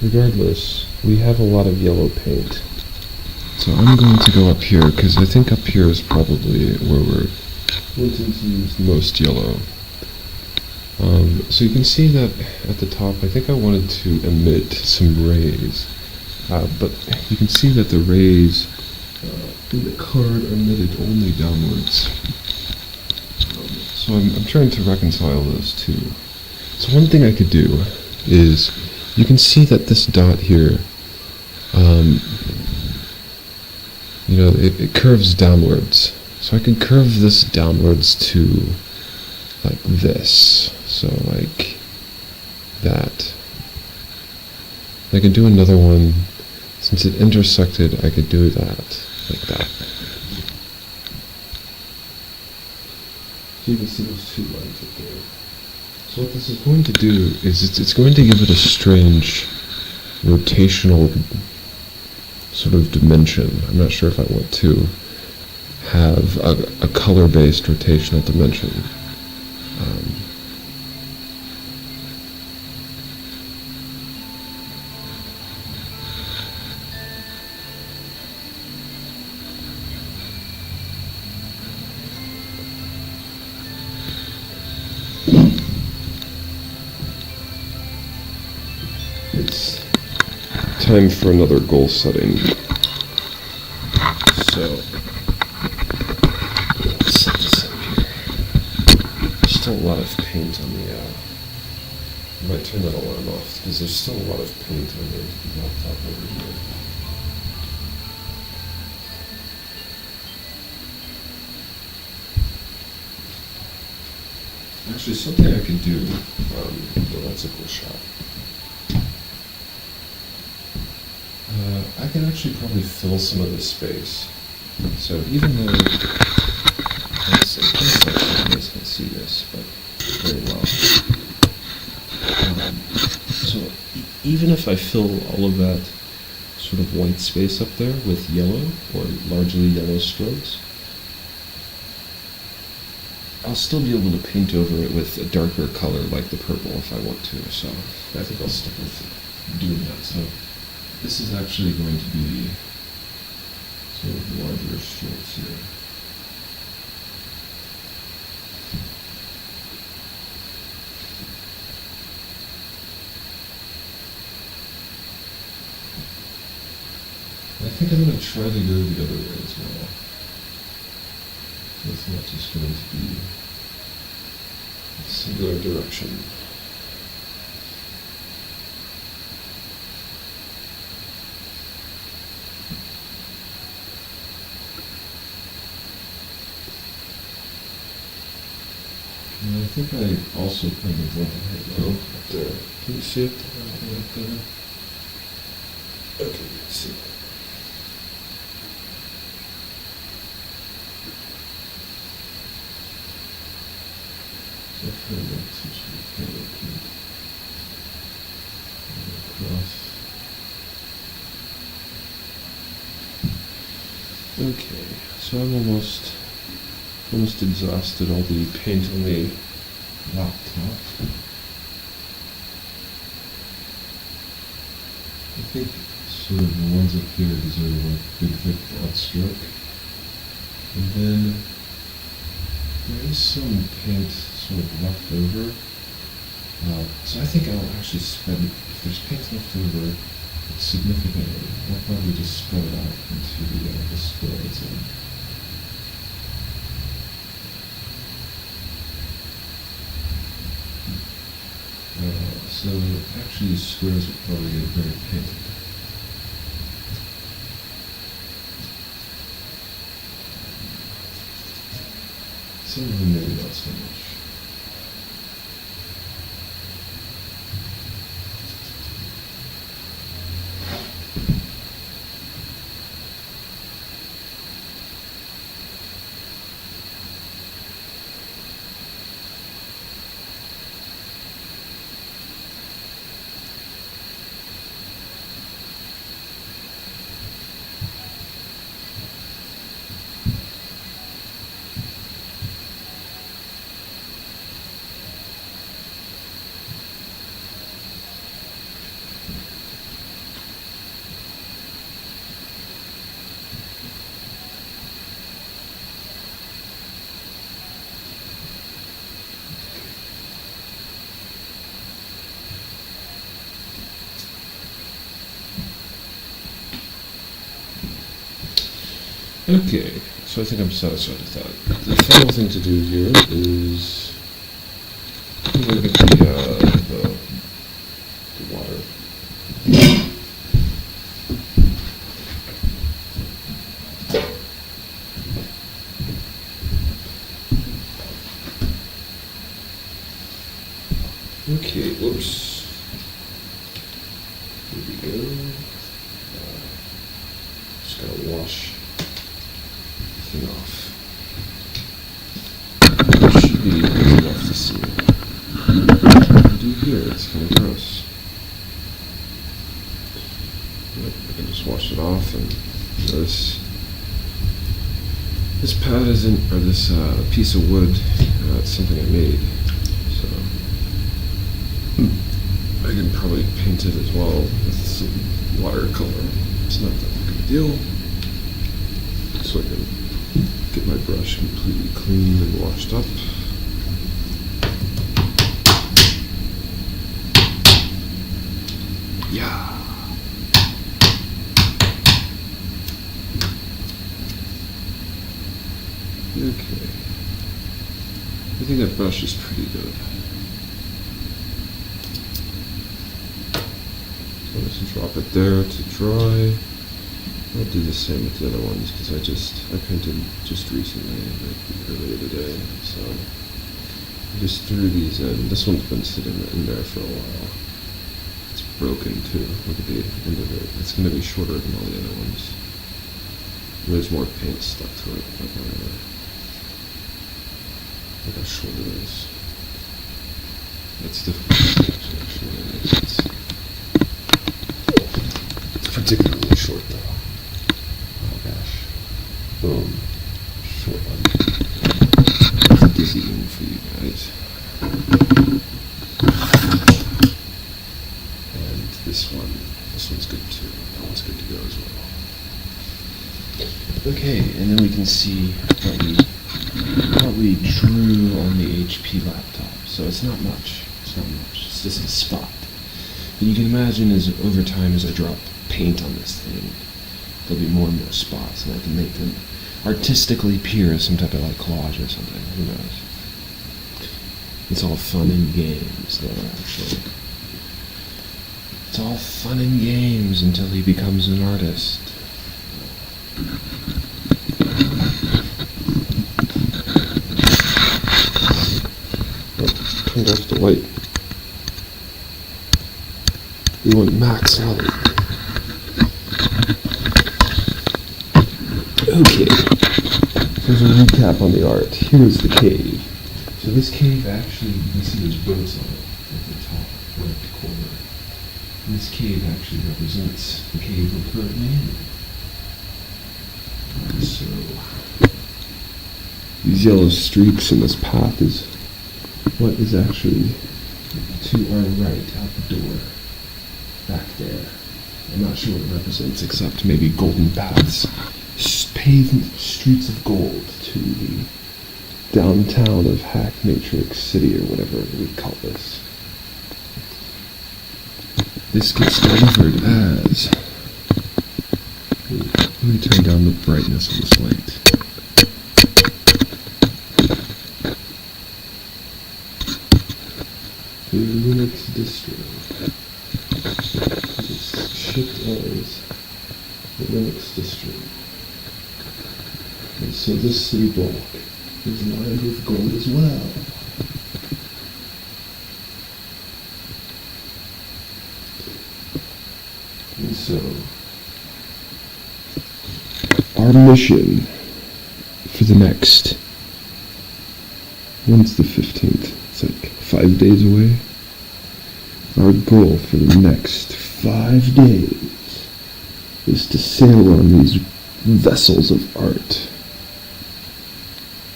regardless, we have a lot of yellow paint. So I'm going to go up here, because I think up here is probably where we're wanting to use most yellow. So you can see that at the top, I think I wanted to emit some rays, but you can see that the rays in the card are emitted only downwards. So I'm trying to reconcile those two. So one thing I could do is, you can see that this dot here, it curves downwards. So I can curve this downwards to like this. So like that. I could do another one. Since it intersected, I could do that like that. So you can see those two lines up there. So what this is going to do is it's going to give it a strange rotational sort of dimension. I'm not sure if I want to have a color-based rotational dimension. It's time for another goal setting. So, let's set this up here. There's still a lot of paint on the, I might turn that alarm off, because there's still a lot of paint on the laptop over here. Actually, something I could do, well, that's a cool shot. I can actually probably fill some of this space. So even though, let's see, you guys can see this, but very well. So even if I fill all of that sort of white space up there with yellow, or largely yellow strokes, I'll still be able to paint over it with a darker color like the purple if I want to. So I think I'll stick with doing that. So this is actually going to be sort of larger strokes here. I think I'm going to try to go the other way as well. So it's not just going to be a singular direction. And I think I also kind of want a halo up there. Can you see it? Up there? Okay, you can see it. So I kind of like some sort of halo paint across. Okay, so I'm almost exhausted all the paint on the laptop. I think sort of the ones up here deserve like a good thick broad stroke. And then there is some paint sort of left over. So I think I'll actually spread it. If there's paint left over, significantly, I'll probably just spread it out into the squares. So actually squares will probably get very painted. Some of them maybe not so much. Okay, so I think I'm satisfied with that. The final thing to do here is look at the water. Okay, whoops. Here we go. Just gotta wash the thing off. It should be easy enough to see. What do you do here? It's kind of gross. Yep, I can just wash it off, and this pad isn't, or this piece of wood, it's something I made. So I can probably paint it as well with some watercolor. It's not that big a deal. So I can get my brush completely clean and washed up. Yeah. Okay. I think that brush is pretty good. So I'll just drop it there to dry. I'll do the same with the other ones because I painted just recently, like earlier today. So I just threw these in. This one's been sitting in there for a while. It's broken too. Look at the end of it. It's going to be shorter than all the other ones. There's more paint stuck to it, but whatever. Look how short it is. That's difficult to actually make sense. It's particularly short though. Oh gosh. Boom. Short one. That's dizzying for you guys. And this one's good too. That one's good to go as well. Okay, and then we can see what we drew on the HP laptop. So it's not much. It's just a spot. But you can imagine over time as I drop paint on this thing, there'll be more and more spots, and I can make them artistically appear as some type of like collage or something. Who knows? It's all fun and games, though, actually. It's all fun and games until he becomes an artist. Turned off the light. We want max light. Okay. So there's a recap on the art. Here's the cave. So this cave actually, you can see there's boats on it at the top right corner. And this cave actually represents the cave we're currently in. So these yellow streaks in this path is what is actually to our right out the door, back there. I'm not sure what it represents except maybe golden paths, paved streets of gold to the downtown of HackMatrix City or whatever we call this. This gets delivered as... Let me turn down the brightness of this light. The Linux distro. It's shipped as the Linux distro. And so this city block is lined with gold as well. And so our mission for the next, when's the 15th? It's like 5 days away. Our goal for the next 5 days is to sail on these vessels of art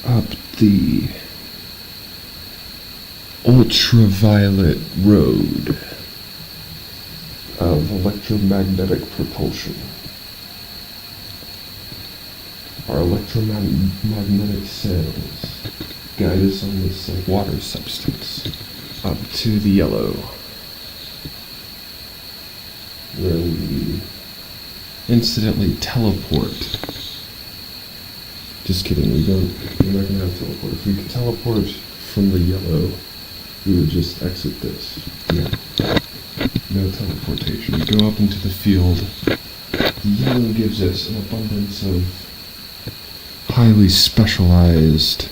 up the ultraviolet road of electromagnetic propulsion. Our electromagnetic sails guide us on this water substance up to the yellow, where we incidentally teleport Just kidding, we're not gonna have teleport. If we could teleport from the yellow, we would just exit this. Yeah. No teleportation. We go up into the field. The yellow gives us an abundance of highly specialized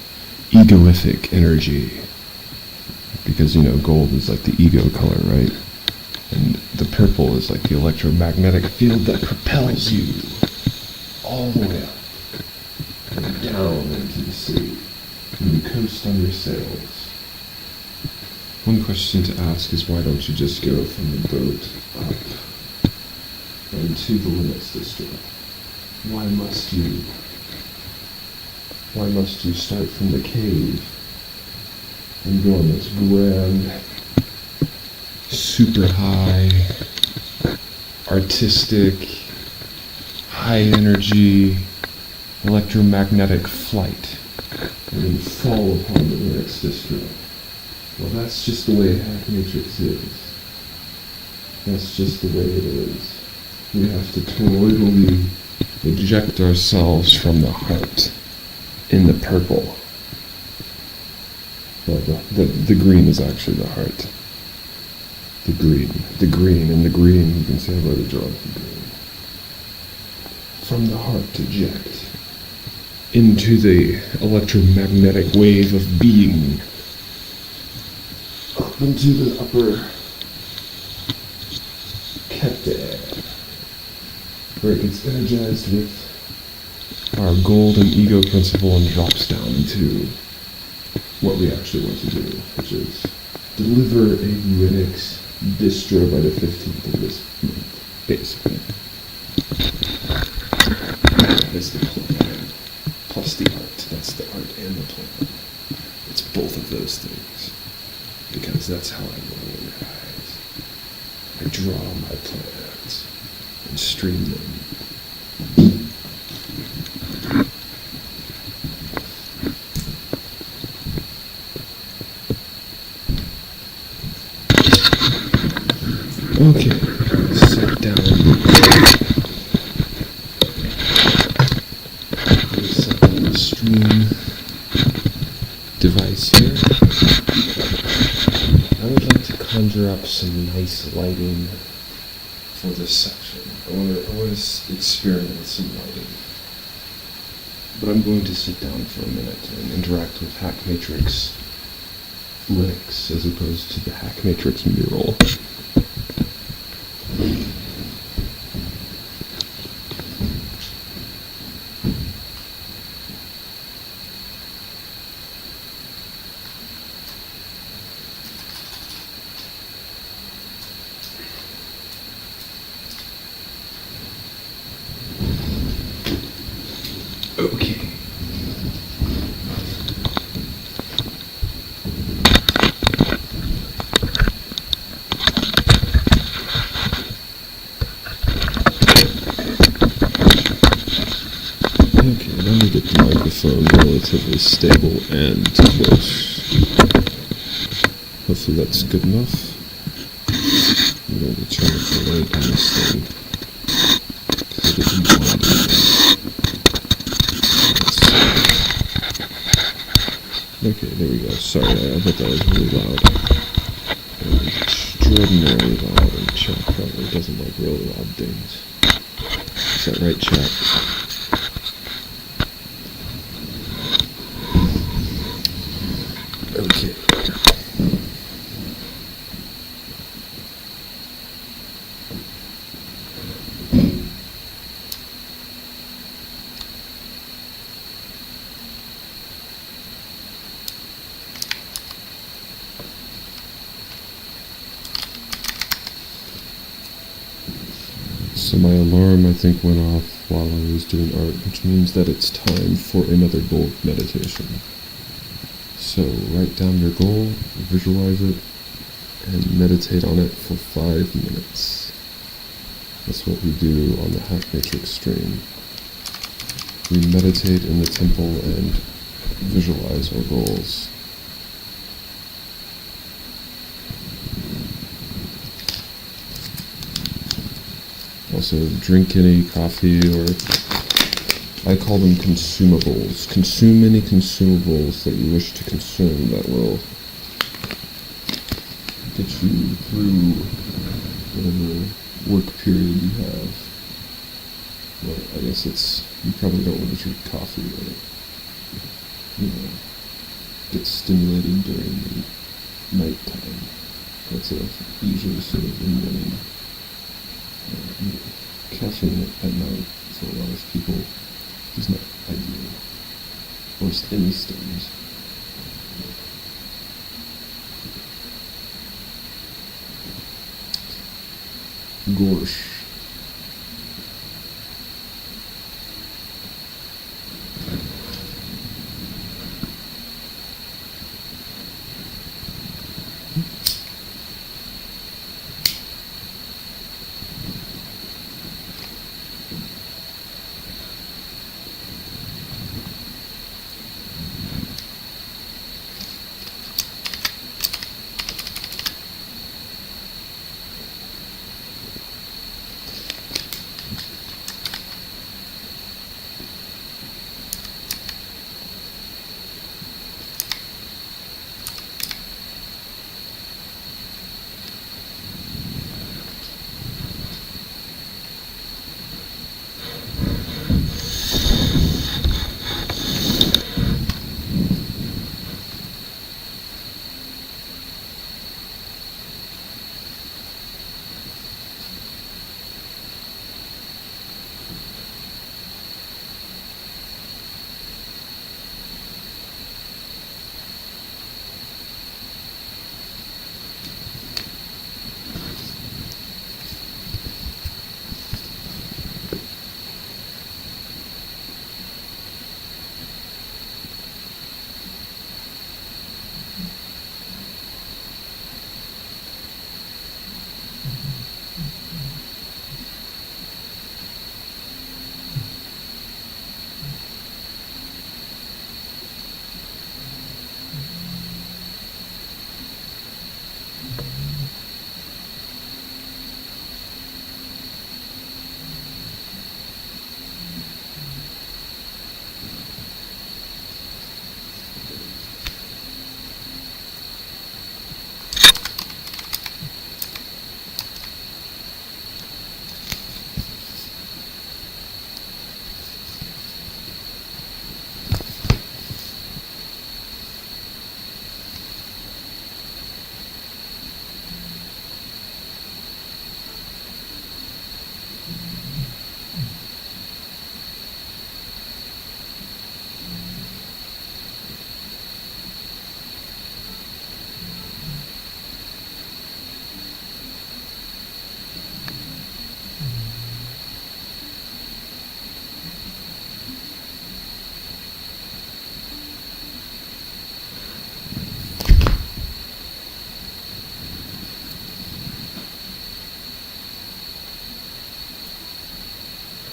egoific energy. Because, gold is like the ego color, right? And the purple is like the electromagnetic field that propels you all the way up and down into the sea. And you coast on your sails. One question to ask is, why don't you just go from the boat up and to the limits distro? Why must you start from the cave and go on this grand, super high, artistic, high energy, electromagnetic flight and then fall upon the limits distro? Well, that's just the way HackMatrix is. That's just the way it is. We have to totally eject ourselves from the heart in the purple. Well, the green is actually the heart. The green, and the green, you can say I've already drawn the green. From the heart, eject into the electromagnetic wave of being. Up into the upper kete, where it gets energized with our golden ego principle and drops down into what we actually want to do, which is deliver a Linux distro by the 15th of this month, basically. That is the plan, plus the art. That's the art and the plan. It's both of those things. Because that's how I roll, guys. I draw my plans and stream them. Okay, sit down. Set down the stream device here. I would like to conjure up some nice lighting for this section. I want to experiment with some lighting. But I'm going to sit down for a minute and interact with HackMatrix Linux as opposed to the HackMatrix mural. Okay. Okay, let me get the microphone relatively stable and close. Hopefully that's good enough. I'm going to turn up the light on this thing. Because it doesn't bother me. Okay, there we go. Sorry, I bet that was really loud. Extraordinarily loud, and chat probably doesn't like really loud things. Is that right, chat? Okay. So my alarm, I think, went off while I was doing art, which means that it's time for another goal meditation. So write down your goal, visualize it, and meditate on it for 5 minutes. That's what we do on the HackMatrix stream. We meditate in the temple and visualize our goals. Also, drink any coffee or I call them consumables. Consume any consumables that you wish to consume that will get you through whatever work period you have. Well, I guess you probably don't want to drink coffee, right? You know, get stimulated during the nighttime. That's usually sort of the morning. Caffeine at night for a lot of people is not ideal. Or any stims. Gorsh.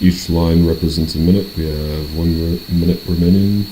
Each line represents a minute. We have 1 minute remaining.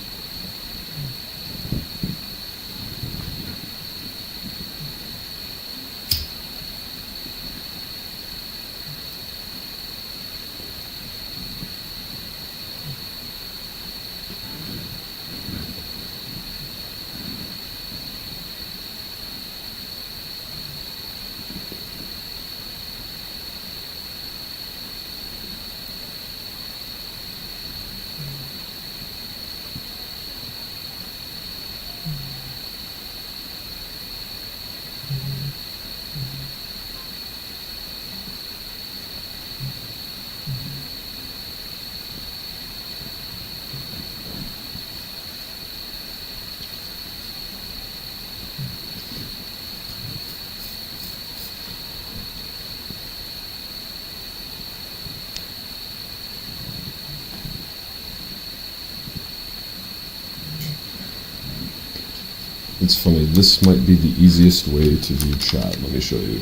It's funny, this might be the easiest way to view chat. Let me show you.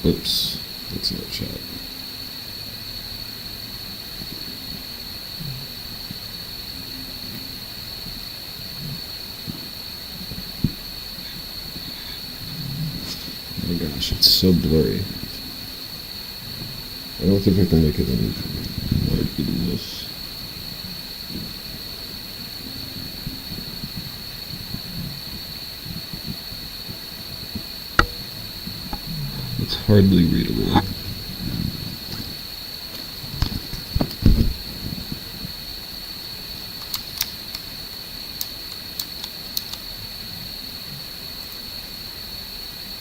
Oops, that's not chat. gosh, it's so blurry. I don't think I can make it any larger than this. It's hardly readable.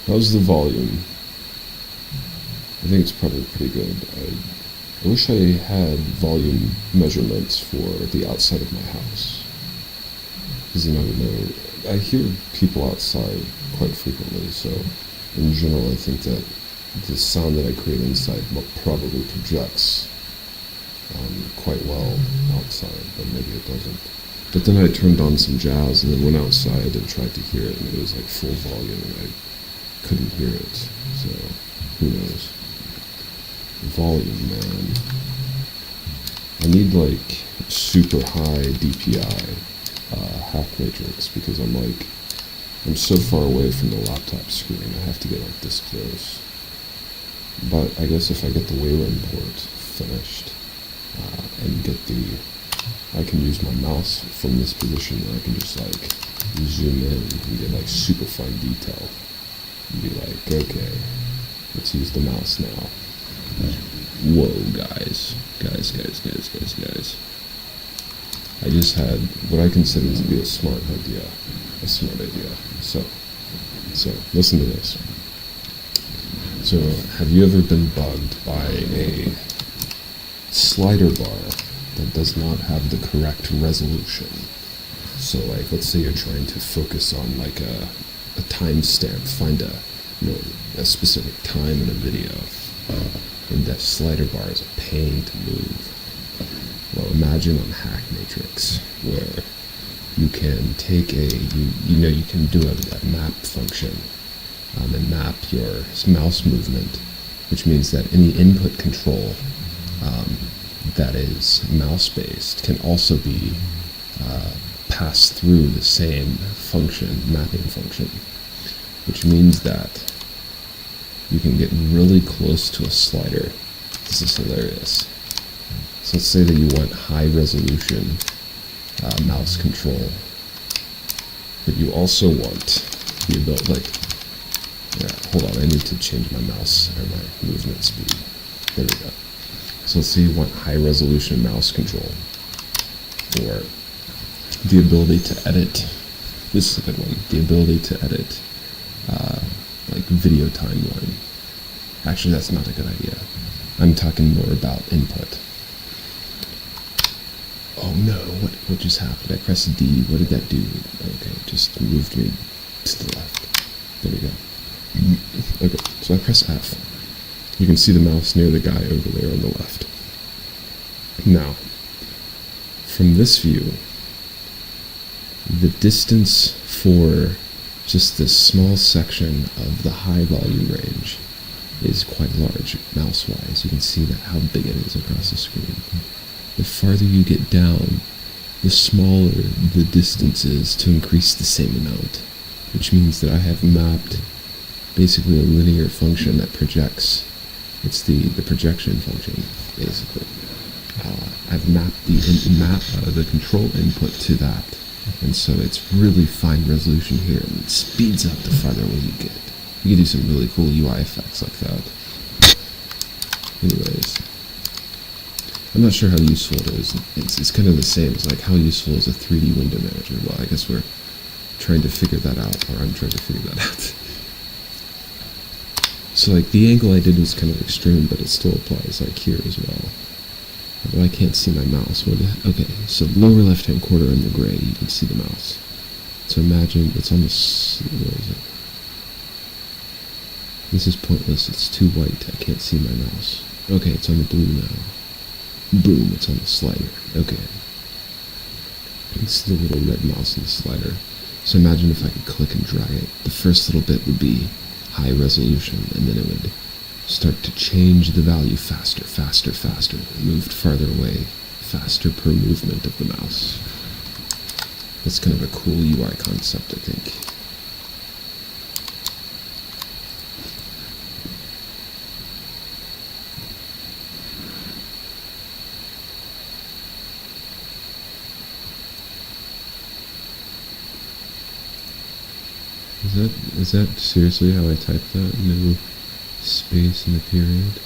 How's the volume? I think it's probably pretty good. I wish I had volume measurements for the outside of my house. Because then I would know. I hear people outside quite frequently, so in general I think that the sound that I create inside probably projects quite well outside, but maybe it doesn't. But then I turned on some jazz and then went outside and tried to hear it, and it was like full volume, and I couldn't hear it, so who knows. Volume, man. I need like super high DPI HackMatrix because I'm so far away from the laptop screen. I have to get like this close. But I guess if I get the Wayland port finished and I can use my mouse from this position where I can just like zoom in and get like super fine detail. And be like, okay, let's use the mouse now. Whoa, guys. I just had what I consider to be a smart idea. So listen to this. So, have you ever been bugged by a slider bar that does not have the correct resolution? So, like, let's say you're trying to focus on like a timestamp, find a specific time in a video, and that slider bar is a pain to move. Well, imagine on HackMatrix where you can take you can do a map function and map your mouse movement, which means that any input control that is mouse-based can also be passed through the same mapping function, which means that you can get really close to a slider. This is hilarious. So let's say that you want high resolution mouse control, but you also want the ability, hold on, I need to change my mouse or my movement speed. There we go. So let's say you want high resolution mouse control, or the ability to edit. This is a good one. The ability to edit like video timeline. Actually, that's not a good idea. I'm talking more about input. Oh no, what just happened? I pressed D, what did that do? Okay, it just moved me to the left. There we go. Okay, so I press F. You can see the mouse near the guy over there on the left. Now, from this view, the distance for just this small section of the high volume range is quite large mouse-wise. You can see that how big it is across the screen. The farther you get down, the smaller the distance is to increase the same amount, which means that I have mapped basically a linear function that projects. It's the projection function, basically. I've mapped the control input to that, and so it's really fine resolution here, and it speeds up the farther away you get. You can do some really cool UI effects like that. Anyways, I'm not sure how useful it is. It's kind of the same. It's like, how useful is a 3D window manager? Well, I guess we're trying to figure that out, or I'm trying to figure that out. So like the angle I did was kind of extreme, but it still applies like here as well. Well, I can't see my mouse. Okay, so lower left-hand corner in the gray, you can see the mouse. So imagine it's on the, where is it? This is pointless, it's too white, I can't see my mouse. Okay, it's on the blue now. Boom, it's on the slider. Okay. You can see the little red mouse in the slider. So imagine if I could click and drag it. The first little bit would be high resolution, and then it would start to change the value faster, moved farther away, faster per movement of the mouse. That's kind of a cool UI concept, I think. Is that seriously how I typed that? No space in the period?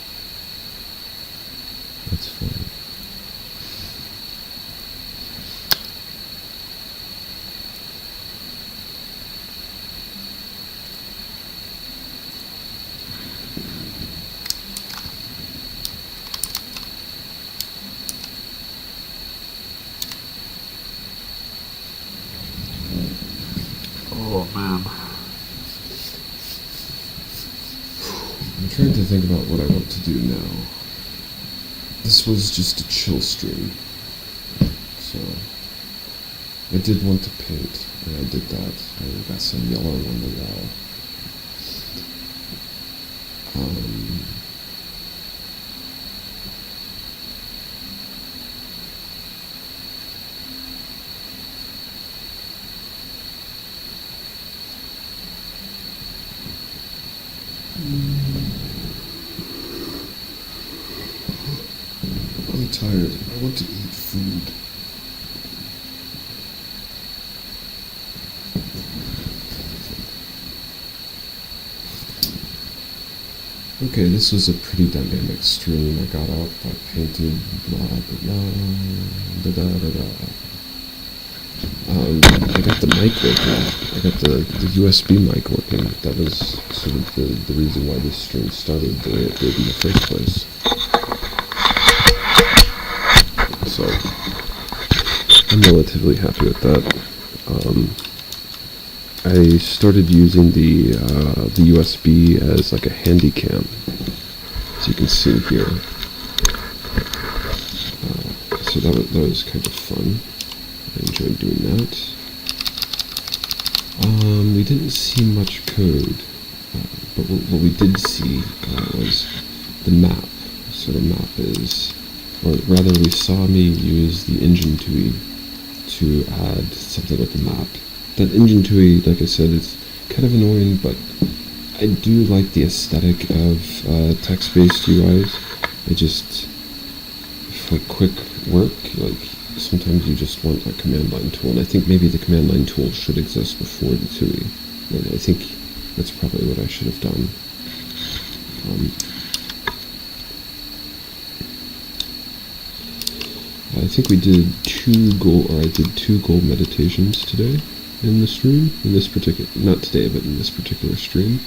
That's funny. Oh man. I'm trying to think about what I want to do now. This was just a chill stream, so I did want to paint, and I did that. I got some yellow on the wall. I'm tired. I want to eat food. Okay, this was a pretty dynamic stream. I got up, I painted, blah blah blah, da da da da. I got the mic working. I got the USB mic working. That was sort of the reason why this stream started the way it did in the first place. So I'm relatively happy with that. I started using the USB as like a handy cam, as you can see here. So that was kind of fun. I enjoyed doing that. We didn't see much code, but what we did see was the map. So the map is, or rather we saw me use the engine TUI to add something with the map. That engine TUI, like I said, is kind of annoying, but I do like the aesthetic of text-based UIs. I just, for quick work, like sometimes you just want a command line tool, and I think maybe the command line tool should exist before the TUI. And I think that's probably what I should have done. I think I did two goal meditations today in the stream, not today, but in this particular stream.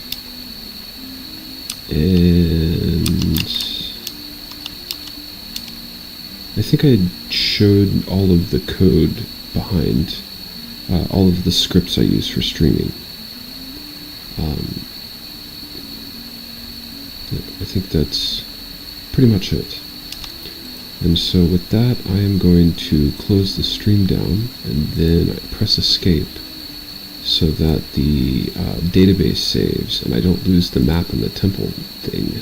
And I think I showed all of the code behind all of the scripts I use for streaming. I think that's pretty much it. And so with that, I am going to close the stream down, and then I press escape so that the database saves and I don't lose the map and the temple thing.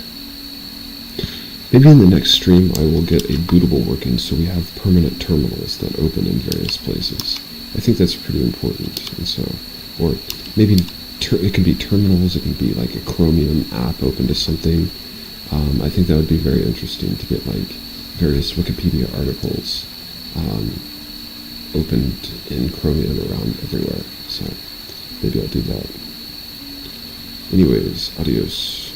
Maybe in the next stream I will get a bootable working so we have permanent terminals that open in various places. I think that's pretty important. And so, or maybe it can be terminals, it can be like a Chromium app open to something. I think that would be very interesting to get like various Wikipedia articles opened in Chromium around everywhere. So maybe I'll do that. Anyways, adios.